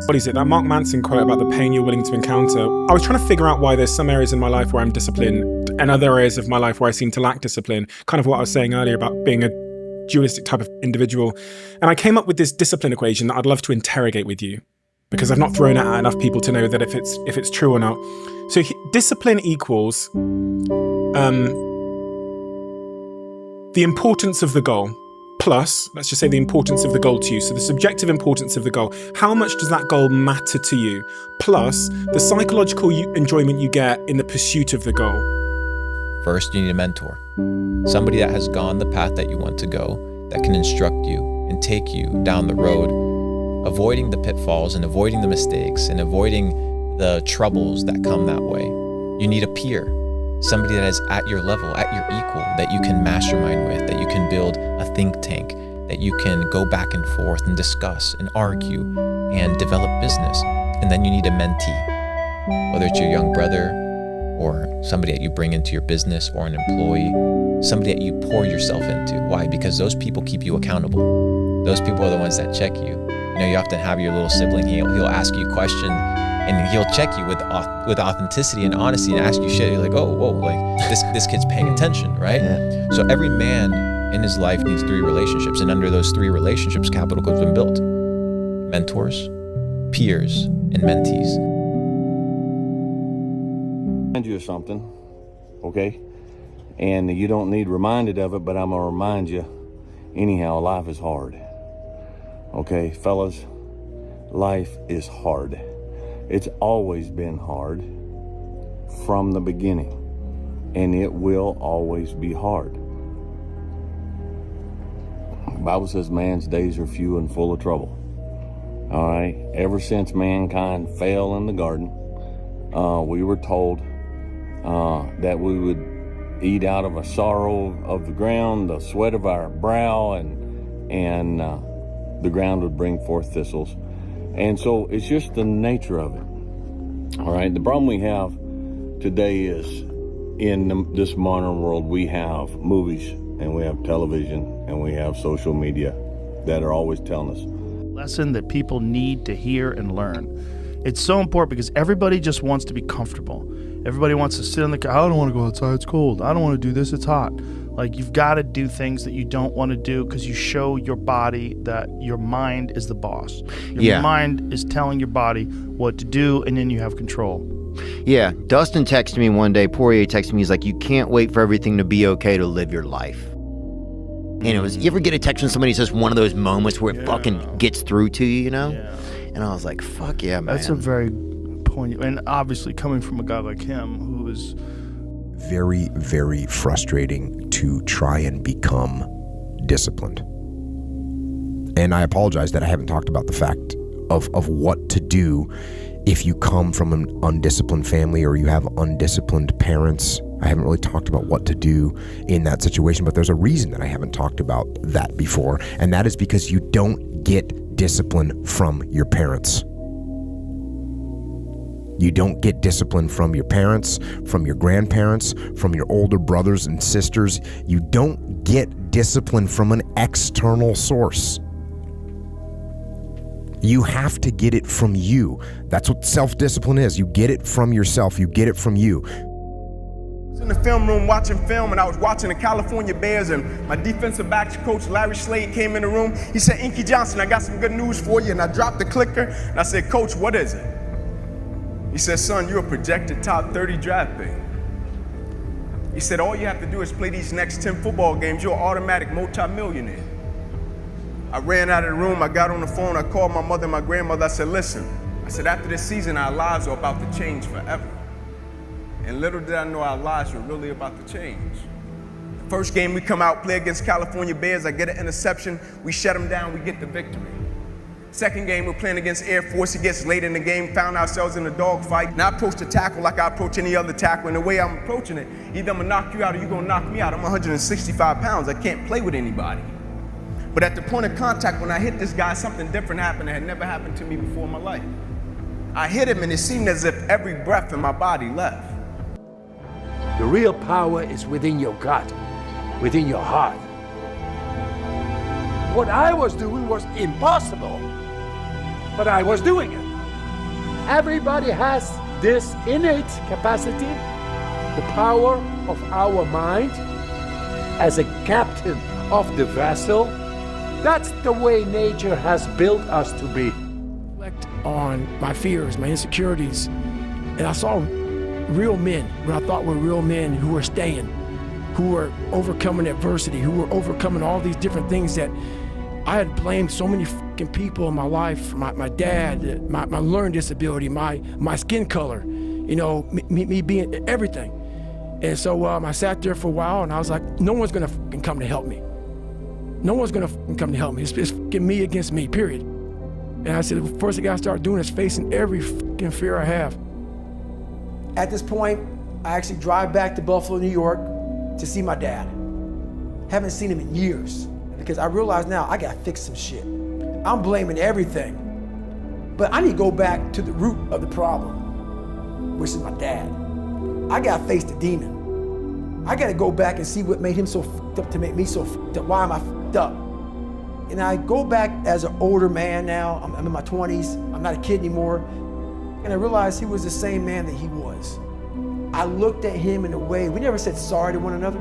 What is it? That Mark Manson quote about the pain you're willing to encounter. I was trying to figure out why there's some areas in my life where I'm disciplined and other areas of my life where I seem to lack discipline. Kind of what I was saying earlier about being a dualistic type of individual. And I came up with this discipline equation that I'd love to interrogate with you, because I've not thrown it at enough people to know that if it's true or not. So discipline equals the importance of the goal plus, let's just say, the importance of the goal to you. So the subjective importance of the goal. How much does that goal matter to you? Plus the psychological enjoyment you get in the pursuit of the goal. First, you need a mentor. Somebody that has gone the path that you want to go, that can instruct you and take you down the road, avoiding the pitfalls and avoiding the mistakes and avoiding the troubles that come that way. You need a peer, somebody that is at your level, at your equal, that you can mastermind with, that you can build a think tank, that you can go back and forth and discuss and argue and develop business. And then you need a mentee, whether it's your young brother or somebody that you bring into your business or an employee, somebody that you pour yourself into. Why? Because those people keep you accountable. Those people are the ones that check you. You know, you often have your little sibling, he'll ask you questions and he'll check you with authenticity and honesty and ask you shit. You're like, oh, whoa, like this kid's paying attention, right? Yeah. So every man in his life needs 3 relationships, and under those 3 relationships, Capital Code's been built. Mentors, peers, and mentees. Remind you of something, okay? And you don't need reminded of it, but I'm gonna remind you. Anyhow, life is hard. Okay, fellas, life is hard. It's always been hard from the beginning, and it will always be hard. The Bible says man's days are few and full of trouble. All right, ever since mankind fell in the garden, we were told that we would eat out of a sorrow of the ground, the sweat of our brow, and the ground would bring forth thistles. And so it's just the nature of it. All right, the problem we have today is in this modern world, we have movies and we have television and we have social media that are always telling us. Lesson that people need to hear and learn. It's so important because everybody just wants to be comfortable. Everybody wants to sit in the car. I don't want to go outside, it's cold. I don't want to do this, it's hot. Like, you've got to do things that you don't want to do because you show your body that your mind is the boss. Your mind is telling your body what to do, and then you have control. Yeah, Dustin texted me one day, Poirier texted me, he's like, you can't wait for everything to be okay to live your life. And it was, you ever get a text from somebody who says one of those moments where it fucking gets through to you, you know? Yeah. And I was like, fuck yeah, man. That's a very poignant, and obviously coming from a guy like him who is very, very frustrating to try and become disciplined. And I apologize that I haven't talked about the fact of what to do if you come from an undisciplined family or you have undisciplined parents I haven't really talked about what to do in that situation, but there's a reason that I haven't talked about that before, and that is because you don't get discipline from your parents. You don't get discipline from your parents, from your grandparents, from your older brothers and sisters. You don't get discipline from an external source. You have to get it from you. That's what self-discipline is. You get it from yourself. You get it from you. I was in the film room watching film, and I was watching the California Bears, and my defensive backs coach, Larry Slade, came in the room. He said, "Inky Johnson, I got some good news for you." And I dropped the clicker, and I said, "Coach, what is it?" He said, "Son, you're a projected top 30 draft pick." He said, "All you have to do is play these next 10 football games. You're an automatic multimillionaire." I ran out of the room. I got on the phone. I called my mother and my grandmother. I said, "Listen," I said, "after this season, our lives are about to change forever." And little did I know our lives were really about to change. The first game we come out, play against California Bears. I get an interception. We shut them down. We get the victory. Second game, we're playing against Air Force. It gets late in the game, found ourselves in a dogfight. And I approach the tackle like I approach any other tackle. And the way I'm approaching it, either I'm gonna knock you out or you're gonna knock me out. I'm 165 pounds. I can't play with anybody. But at the point of contact, when I hit this guy, something different happened that had never happened to me before in my life. I hit him, and it seemed as if every breath in my body left. The real power is within your gut, within your heart. What I was doing was impossible, but I was doing it. Everybody has this innate capacity, the power of our mind as a captain of the vessel. That's the way nature has built us to be. Reflect on my fears, my insecurities, and I saw real men, what I thought were real men who were staying, who were overcoming adversity, who were overcoming all these different things that I had blamed so many fucking people in my life, my dad, my learning disability, my skin color, you know, me being everything. And so I sat there for a while and I was like, no one's gonna fucking come to help me. No one's gonna fucking come to help me. It's fucking me against me, period. And I said, the first thing I gotta start doing is facing every fucking fear I have. At this point, I actually drive back to Buffalo, New York to see my dad. Haven't seen him in years because I realize now I gotta fix some shit. I'm blaming everything, but I need to go back to the root of the problem, which is my dad. I gotta face the demon. I gotta go back and see what made him so fucked up to make me so fucked up. Why am I fucked up? And I go back as an older man now. I'm in my 20s. I'm not a kid anymore. And I realized he was the same man that he was. I looked at him in a way, we never said sorry to one another.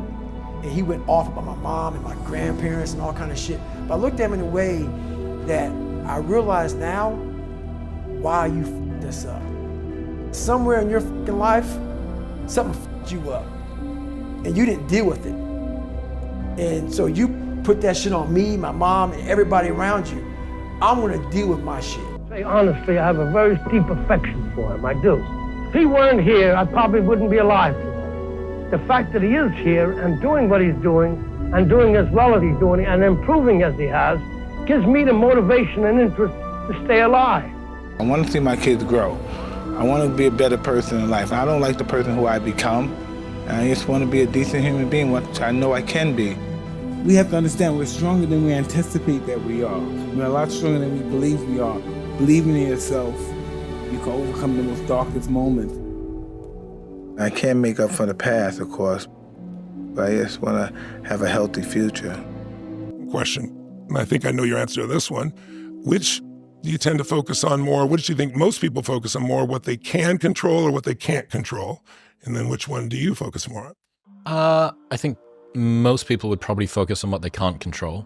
And he went off about my mom and my grandparents and all kind of shit. But I looked at him in a way that I realized now why you fucked this up. Somewhere in your fucking life, something fucked you up. And you didn't deal with it. And so you put that shit on me, my mom, and everybody around you. I'm gonna deal with my shit. Say honestly, I have a very deep affection for him, I do. If he weren't here, I probably wouldn't be alive today. The fact that he is here and doing what he's doing, and doing as well as he's doing, and improving as he has, gives me the motivation and interest to stay alive. I want to see my kids grow. I want to be a better person in life. I don't like the person who I become. I just want to be a decent human being, which I know I can be. We have to understand we're stronger than we anticipate that we are. We're a lot stronger than we believe we are. Believing in yourself, you can overcome the most darkest moments. I can't make up for the past, of course, but I just want to have a healthy future. Question, and I think I know your answer to this one. Which do you tend to focus on more? Which do you think most people focus on more, what they can control or what they can't control? And then which one do you focus more on? I think most people would probably focus on what they can't control.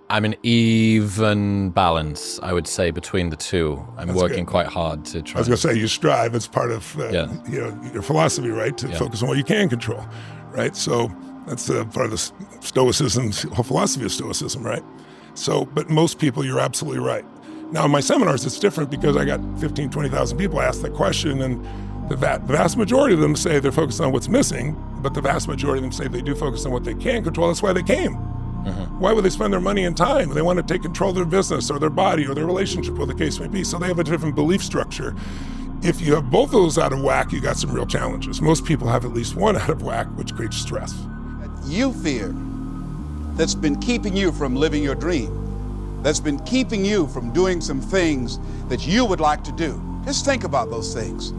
I'm an even balance, I would say, between the two. I'm That's working good. quite hard to try. I was going to say you strive. It's part of your philosophy, right? To focus on what you can control, right? So that's part of the Stoicism, whole philosophy of Stoicism, right? So, but most people, you're absolutely right. Now in my seminars, it's different because I got 15, 20,000 people ask that question, and the vast majority of them say they're focused on what's missing, but the vast majority of them say they do focus on what they can control. That's why they came. Why would they spend their money and time? They want to take control of their business or their body or their relationship, whatever the case may be. So they have a different belief structure. if you have both of those out of whack, you got some real challenges. Most people have at least one out of whack, which creates stress. You fear that's been keeping you from living your dream, that's been keeping you from doing some things that you would like to do. Just think about those things.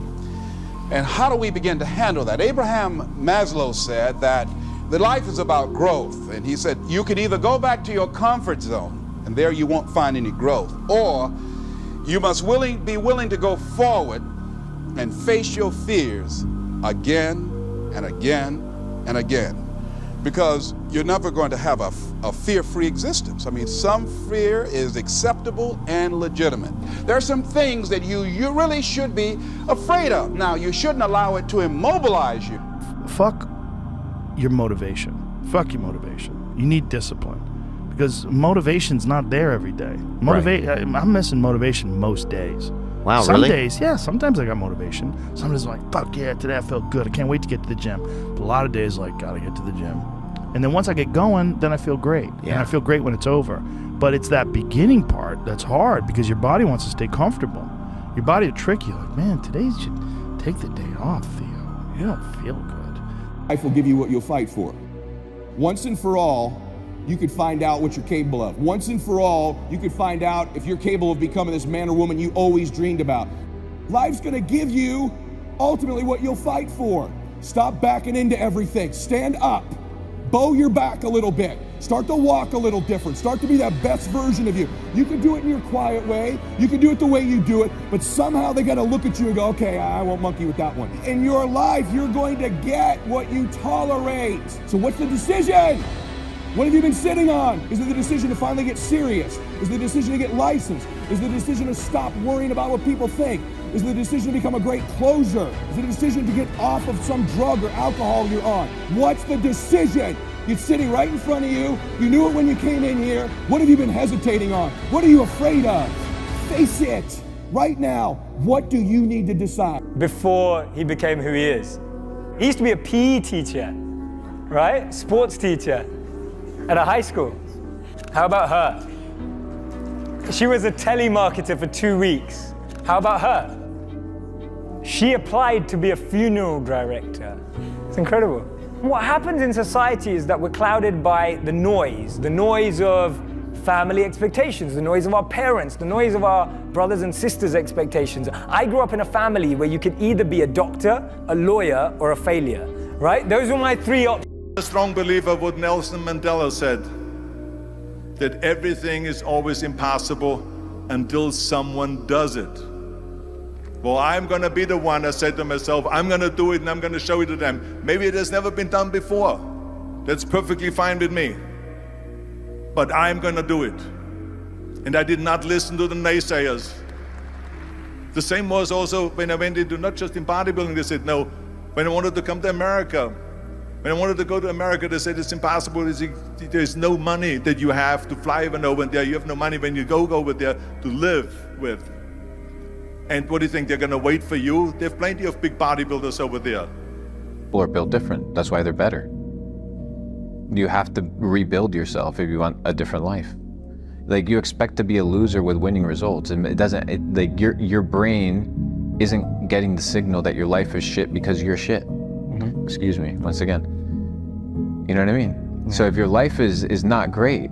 And how do we begin to handle that? Abraham Maslow said that life is about growth. And he said, you can either go back to your comfort zone, and there you won't find any growth, or you must be willing to go forward and face your fears again and again and again. Because you're never going to have a fear-free existence. I mean, some fear is acceptable and legitimate. There are some things that you really should be afraid of. Now, you shouldn't allow it to immobilize you. Fuck your motivation. Fuck your motivation. You need discipline. Because motivation's not there every day. I'm missing motivation most days. Wow, Some really? days, yeah, sometimes I got motivation. Some days I'm like, fuck yeah, today I felt good. I can't wait to get to the gym. But a lot of days like, gotta get to the gym. And then once I get going, then I feel great. Yeah. And I feel great when it's over. But it's that beginning part that's hard because your body wants to stay comfortable. Your body will trick you. Like, man, today you should take the day off, Theo. You don't feel good. Life will give you what you'll fight for. Once and for all, you could find out what you're capable of. Once and for all, you could find out if you're capable of becoming this man or woman you always dreamed about. Life's gonna give you ultimately what you'll fight for. Stop backing into everything. Stand up. Bow your back a little bit. Start to walk a little different. Start to be that best version of you. You can do it in your quiet way. You can do it the way you do it, but somehow they gotta look at you and go, okay, I won't monkey with that one. In your life, you're going to get what you tolerate. So what's the decision? What have you been sitting on? Is it the decision to finally get serious? Is it the decision to get licensed? Is it the decision to stop worrying about what people think? Is it the decision to become a great closer? Is it a decision to get off of some drug or alcohol you're on? What's the decision? It's sitting right in front of you. You knew it when you came in here. What have you been hesitating on? What are you afraid of? Face it. Right now, what do you need to decide? Before he became who he is. He used to be a PE teacher, right? Sports teacher at a high school. How about her? She was a telemarketer for 2 weeks. How about her? She applied to be a funeral director. It's incredible. What happens in society is that we're clouded by the noise of family expectations, the noise of our parents, the noise of our brothers and sisters' expectations. I grew up in a family where you could either be a doctor, a lawyer, or a failure, right? Those were my three options. A strong believer of what Nelson Mandela said, that everything is always impossible until someone does it. Well, I'm gonna be the one, I said to myself, I'm gonna do it and I'm gonna show it to them. Maybe it has never been done before. That's perfectly fine with me. But I'm gonna do it. And I did not listen to the naysayers. The same was also when I went into, not just in bodybuilding, they said no. When I wanted to come to America, when I wanted to go to America, they said it's impossible. There's no money that you have to fly even over there. You have no money when you go over there to live with. And what do you think, they're gonna wait for you? They have plenty of big bodybuilders over there. People are built different. That's why they're better. You have to rebuild yourself if you want a different life. Like, you expect to be a loser with winning results, and it doesn't, like, your brain isn't getting the signal that your life is shit because you're shit. Excuse me, once again. You know what I mean? So if your life is not great,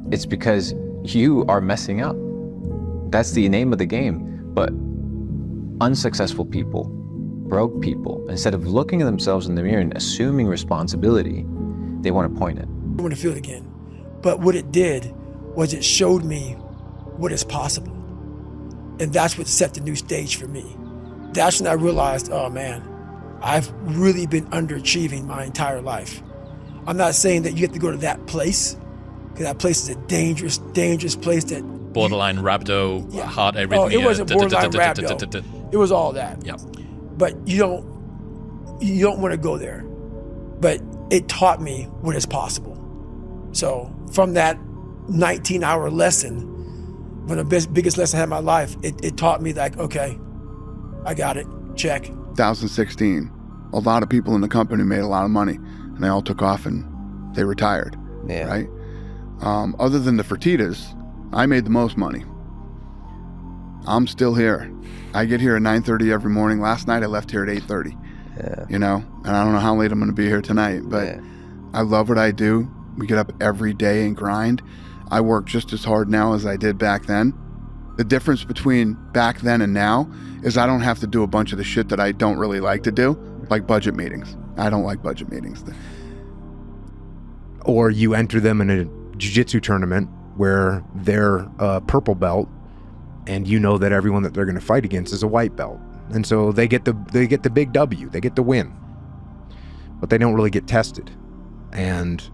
it's because you are messing up. That's the name of the game. But unsuccessful people, broke people, instead of looking at themselves in the mirror and assuming responsibility, they want to point it. I want to feel it again. But what it did was it showed me what is possible. And that's what set the new stage for me. That's when I realized, oh man, I've really been underachieving my entire life. I'm not saying that you have to go to that place, because that place is a dangerous, dangerous place that borderline rhabdo, heart arrhythmia. Oh, it wasn't borderline rhabdo. It was all that. Yep. But you don't want to go there. But it taught me what is possible. So from that 19-hour lesson, one of the biggest lessons I had in my life, it taught me, like, okay, I got it, check. 2016, a lot of people in the company made a lot of money, and they all took off and they retired, right? Other than the Fertittas, I made the most money. I'm still here. I get here at 9:30 every morning. Last night I left here at 8:30. Yeah. You know, and I don't know how late I'm going to be here tonight, but I love what I do. We get up every day and grind. I work just as hard now as I did back then. The difference between back then and now is I don't have to do a bunch of the shit that I don't really like to do, like budget meetings. I don't like budget meetings. Or you enter them in a jiu-jitsu tournament where they're a purple belt and you know that everyone that they're going to fight against is a white belt. And so they get the big W, they get the win. But they don't really get tested and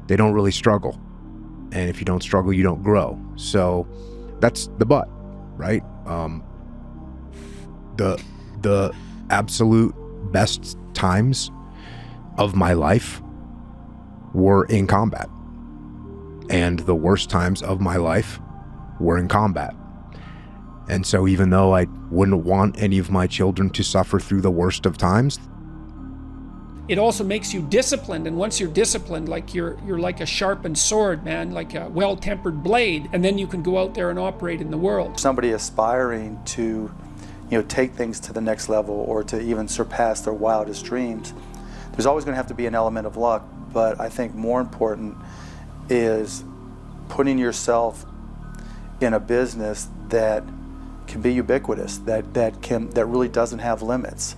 they don't really struggle. And if you don't struggle, you don't grow. So that's the but, right? The absolute best times of my life were in combat. And the worst times of my life were in combat. And so even though I wouldn't want any of my children to suffer through the worst of times, it also makes you disciplined, and once you're disciplined, like you're like a sharpened sword, man, like a well-tempered blade, and then you can go out there and operate in the world. Somebody aspiring to, take things to the next level or to even surpass their wildest dreams, there's always going to have to be an element of luck, but I think more important is putting yourself in a business that can be ubiquitous, that really doesn't have limits,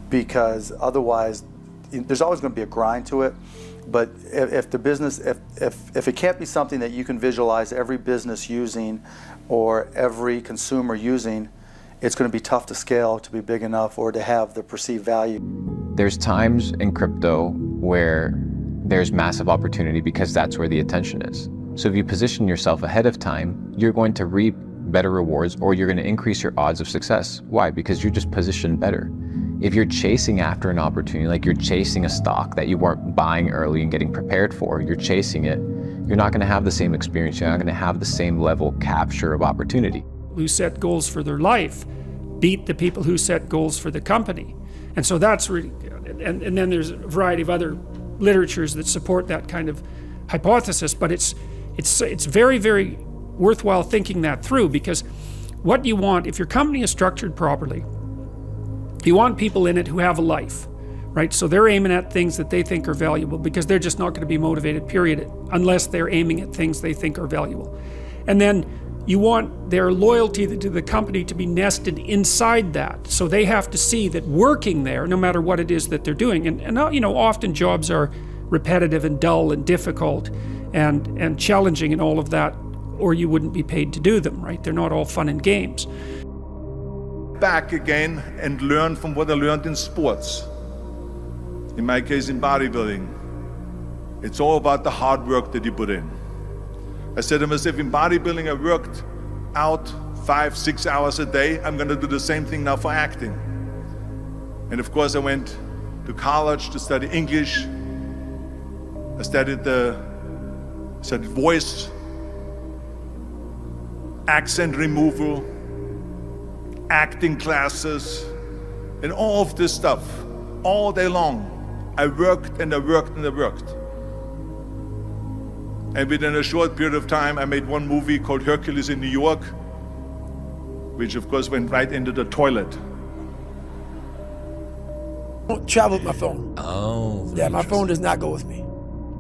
because otherwise there's always going to be a grind to it. But if the business, if it can't be something that you can visualize every business using or every consumer using, it's going to be tough to scale to be big enough or to have the perceived value. There's times in crypto where there's massive opportunity because that's where the attention is. So if you position yourself ahead of time, you're going to reap better rewards, or you're going to increase your odds of success. Why? Because you're just positioned better. If you're chasing after an opportunity, like you're chasing a stock that you weren't buying early and getting prepared for, you're chasing it, you're not going to have the same experience, you're not going to have the same level capture of opportunity. Who set goals for their life beat the people who set goals for the company. And so that's really, and then there's a variety of other literatures that support that kind of hypothesis, but it's very, very worthwhile thinking that through, because what you want, if your company is structured properly, you want people in it who have a life, right? So they're aiming at things that they think are valuable, because they're just not going to be motivated, period, unless they're aiming at things they think are valuable. And then you want their loyalty to the company to be nested inside that. So they have to see that working there, no matter what it is that they're doing, and often jobs are repetitive and dull and difficult and challenging and all of that, or you wouldn't be paid to do them, right? They're not all fun and games. Back again and learn from what I learned in sports. In my case, in bodybuilding. It's all about the hard work that you put in. I said to myself, in bodybuilding, I worked out 5-6 hours a day. I'm gonna do the same thing now for acting. And of course, I went to college to study English. I studied voice, accent removal, acting classes, and all of this stuff, all day long. I worked and I worked and I worked. And within a short period of time, I made one movie called Hercules in New York, which of course went right into the toilet. I don't travel with my phone. Oh. Yeah, my phone does not go with me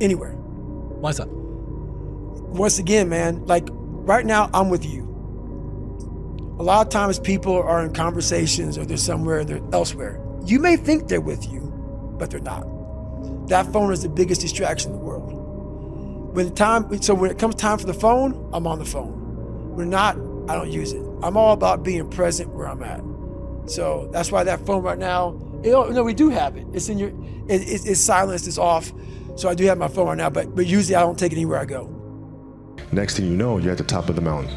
anywhere. Why is that? Once again, man, like right now, I'm with you. A lot of times people are in conversations or they're somewhere, they're elsewhere. You may think they're with you, but they're not. That phone is the biggest distraction in the world. When it comes time for the phone, I'm on the phone. When not, I don't use it. I'm all about being present where I'm at. So that's why that phone right now, we do have it. It's in it's silenced, it's off. So I do have my phone right now, but usually I don't take it anywhere I go. Next thing you know, you're at the top of the mountain.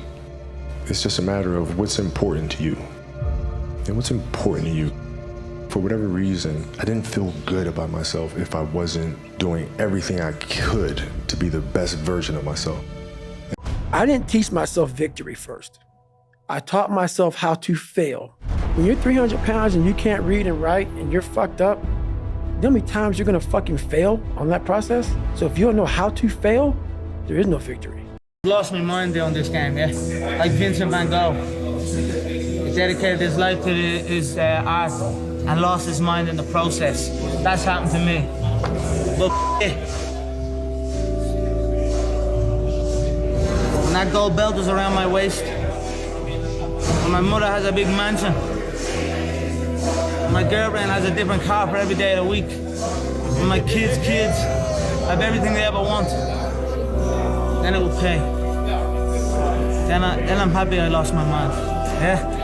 It's just a matter of what's important to you. And what's important to you. For whatever reason, I didn't feel good about myself if I wasn't doing everything I could to be the best version of myself. I didn't teach myself victory first. I taught myself how to fail. When you're 300 pounds and you can't read and write and you're fucked up, you know how many times you're gonna fucking fail on that process? So if you don't know how to fail, there is no victory. Lost my mind on this game, yeah? Like Vincent van Gogh. dedicated his life to his art and lost his mind in the process. That's happened to me. But when that gold belt was around my waist, when my mother has a big mansion, my girlfriend has a different car for every day of the week, when my kids have everything they ever want, then it will pay. Then I'm happy I lost my mind. Yeah?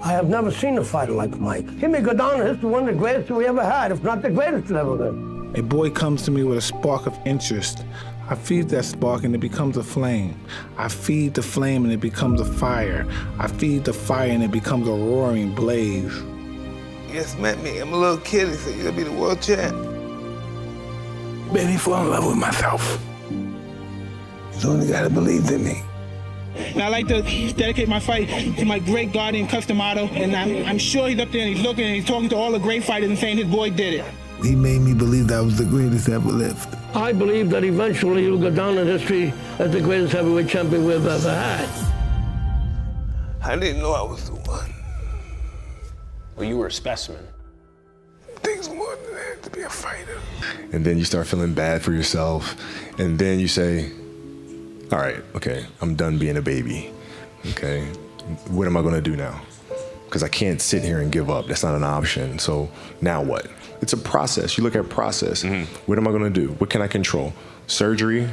I have never seen a fighter like Mike. He may go down in history, one of the greatest we ever had, if not the greatest that ever lived. A boy comes to me with a spark of interest. I feed that spark and it becomes a flame. I feed the flame and it becomes a fire. I feed the fire and it becomes a roaring blaze. He just met me. I'm a little kid. He said, "You're gonna be the world champ." Made me fall in love with myself. He's only gotta believe in me. And I like to dedicate my fight to my great guardian, Cus D'Amato, and I'm sure he's up there and he's looking and he's talking to all the great fighters and saying his boy did it. He made me believe that I was the greatest ever lived. I believe that eventually he'll go down in history as the greatest heavyweight champion we've ever had. I didn't know I was the one. Well, you were a specimen. Things more than that to be a fighter. And then you start feeling bad for yourself. And then you say, all right, okay, I'm done being a baby. Okay, what am I gonna do now? Because I can't sit here and give up. That's not an option. So now what? It's a process. You look at process. What am I gonna do? What can I control? Surgery,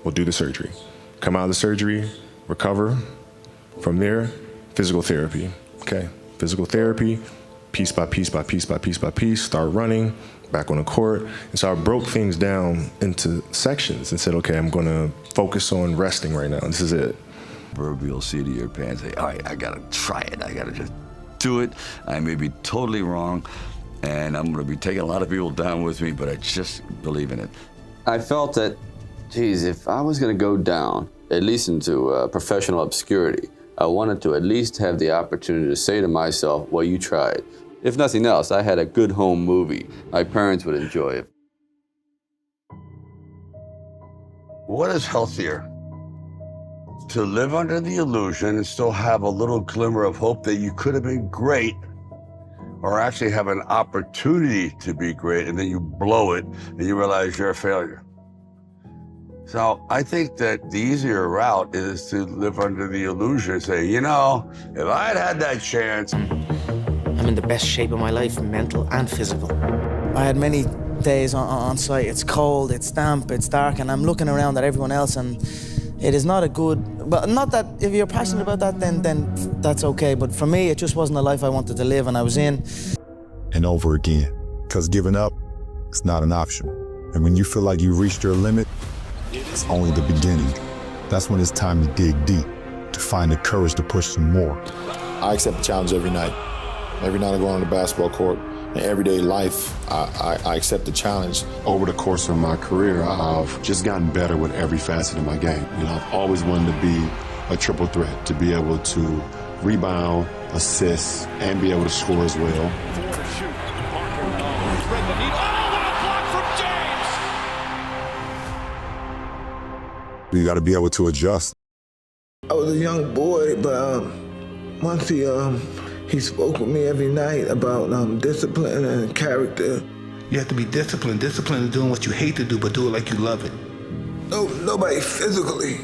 we'll do the surgery. Come out of the surgery, recover. From there, physical therapy, okay? Physical therapy, piece by piece by piece by piece by piece, start running, back on the court. And so I broke things down into sections and said, okay, I'm gonna focus on resting right now. This is it. Proverbial seat of your pants, say, all right, I gotta try it. I gotta just do it. I may be totally wrong, and I'm gonna be taking a lot of people down with me, but I just believe in it. I felt that, geez, if I was gonna go down, at least into professional obscurity, I wanted to at least have the opportunity to say to myself, well, you tried. If nothing else, I had a good home movie. My parents would enjoy it. What is healthier? To live under the illusion and still have a little glimmer of hope that you could have been great, or actually have an opportunity to be great and then you blow it and you realize you're a failure. So I think that the easier route is to live under the illusion and say, you know, if I had had that chance. I'm in the best shape of my life, mental and physical. I had many days on site. It's cold, it's damp, it's dark, and I'm looking around at everyone else, and it is not a good, but not that if you're passionate about that, then that's okay. But for me, it just wasn't a life I wanted to live, and I was in. And over again, because giving up is not an option. And when you feel like you've reached your limit, it's only the beginning. That's when it's time to dig deep, to find the courage to push some more. I accept the challenge every night. Every night I go on the basketball court. In everyday life, I accept the challenge. Over the course of my career, I've just gotten better with every facet of my game. You know, I've always wanted to be a triple threat, to be able to rebound, assist, and be able to score as well. You got to be able to adjust. I was a young boy, but once he spoke with me every night about discipline and character. You have to be disciplined. Discipline is doing what you hate to do, but do it like you love it. No, nobody physically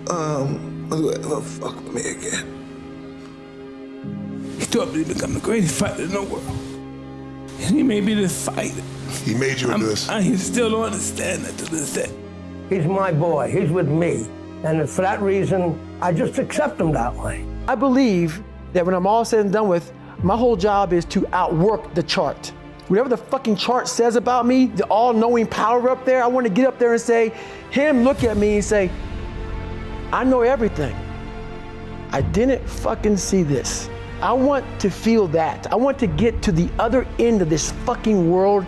was ever fuck with me again. He taught me to become the greatest fighter in the world. And he made me this fighter. He made you into this. I still don't understand that to this day. He's my boy. He's with me. And for that reason, I just accept him that way. I believe that when I'm all said and done with, my whole job is to outwork the chart. Whatever the fucking chart says about me, the all-knowing power up there, I want to get up there and say, him look at me and say, I know everything. I didn't fucking see this. I want to feel that. I want to get to the other end of this fucking world,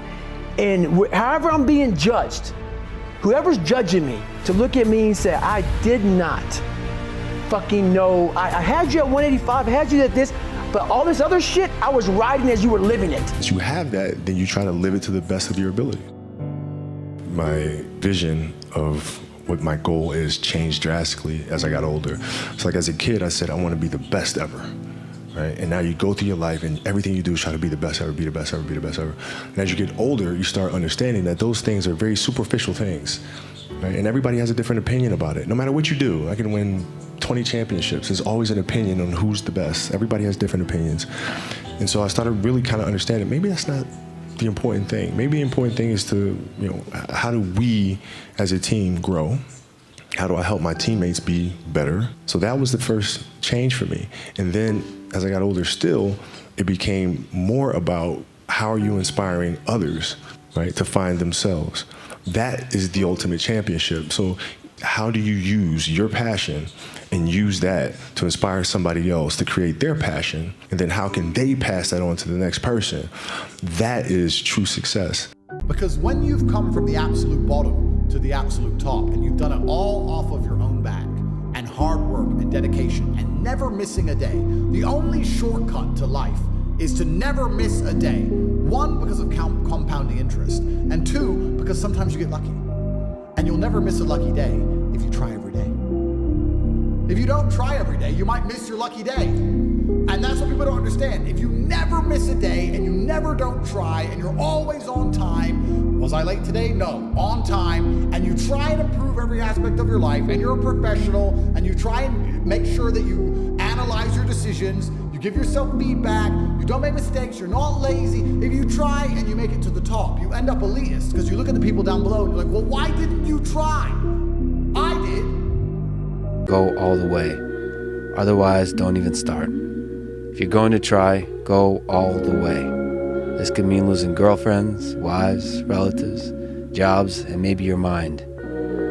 and however I'm being judged, whoever's judging me, to look at me and say, I did not fucking know. I had you at 185, I had you at this, but all this other shit, I was riding as you were living it. If you have that, then you try to live it to the best of your ability. My vision of what my goal is changed drastically as I got older. It's like as a kid, I said, I want to be the best ever. right? And now you go through your life and everything you do is try to be the best ever, be the best ever, be the best ever. And as you get older, you start understanding that those things are very superficial things, right? And everybody has a different opinion about it. No matter what you do, I can win 20 championships. There's always an opinion on who's the best. Everybody has different opinions. And so I started really kind of understanding maybe that's not the important thing. Maybe the important thing is to, you know, how do we as a team grow? How do I help my teammates be better? So that was the first change for me. And then as I got older still, it became more about how are you inspiring others, right, to find themselves. That is the ultimate championship. So how do you use your passion and use that to inspire somebody else to create their passion? And then how can they pass that on to the next person? That is true success. Because when you've come from the absolute bottom to the absolute top, and you've done it all off of your own back, and hard work and dedication, and never missing a day, the only shortcut to life is to never miss a day. One, because of compounding interest, and two, because sometimes you get lucky. And you'll never miss a lucky day if you try every day. If you don't try every day, you might miss your lucky day. And that's what people don't understand. If you never miss a day and you never don't try and you're always on time, was I late today? No, on time, and you try and improve every aspect of your life, and you're a professional, and you try and make sure that you analyze your decisions, you give yourself feedback, you don't make mistakes, you're not lazy. If you try and you make it to the top, you end up elitist, because you look at the people down below and you're like, well, why didn't you try? I did. Go all the way. Otherwise, don't even start. If you're going to try, go all the way. This could mean losing girlfriends, wives, relatives, jobs, and maybe your mind.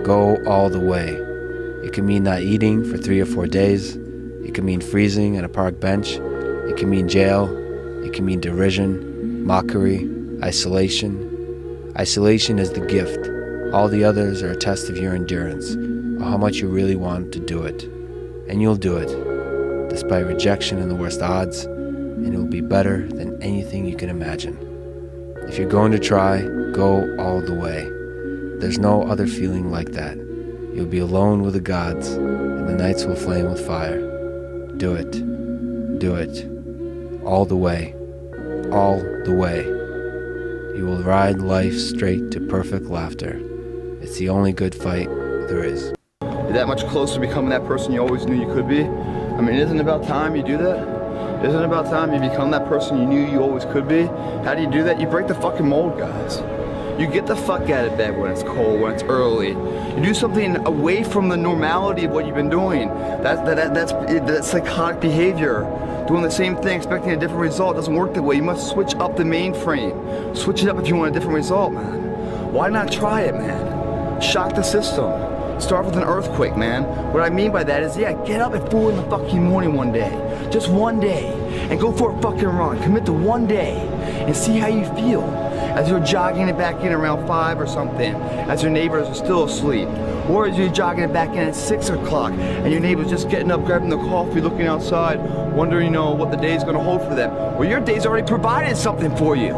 Go all the way. It could mean not eating for 3 or 4 days. It could mean freezing at a park bench. It can mean jail. It can mean derision, mockery, isolation. Isolation is the gift. All the others are a test of your endurance, or how much you really want to do it. And you'll do it, despite rejection and the worst odds, and it will be better than anything you can imagine. If you're going to try, go all the way. There's no other feeling like that. You'll be alone with the gods, and the nights will flame with fire. Do it. Do it. All the way. All the way. You will ride life straight to perfect laughter. It's the only good fight there is. You're that much closer to becoming that person you always knew you could be. I mean, isn't it about time you do that? Isn't it about time you become that person you knew you always could be? How do you do that? You break the fucking mold, guys. You get the fuck out of bed when it's cold, when it's early. You do something away from the normality of what you've been doing. That's psychotic behavior. Doing the same thing, expecting a different result doesn't work that way. You must switch up the mainframe. Switch it up if you want a different result, man. Why not try it, man? Shock the system. Start with an earthquake, man. What I mean by that is, yeah, get up at 4 in the fucking morning one day. Just one day. And go for a fucking run. Commit to one day. And see how you feel. As you're jogging it back in around 5 or something. As your neighbors are still asleep. Or as you're jogging it back in at 6 o'clock. And your neighbor's just getting up, grabbing the coffee, looking outside. Wondering, what the day's gonna hold for them. Well, your day's already provided something for you.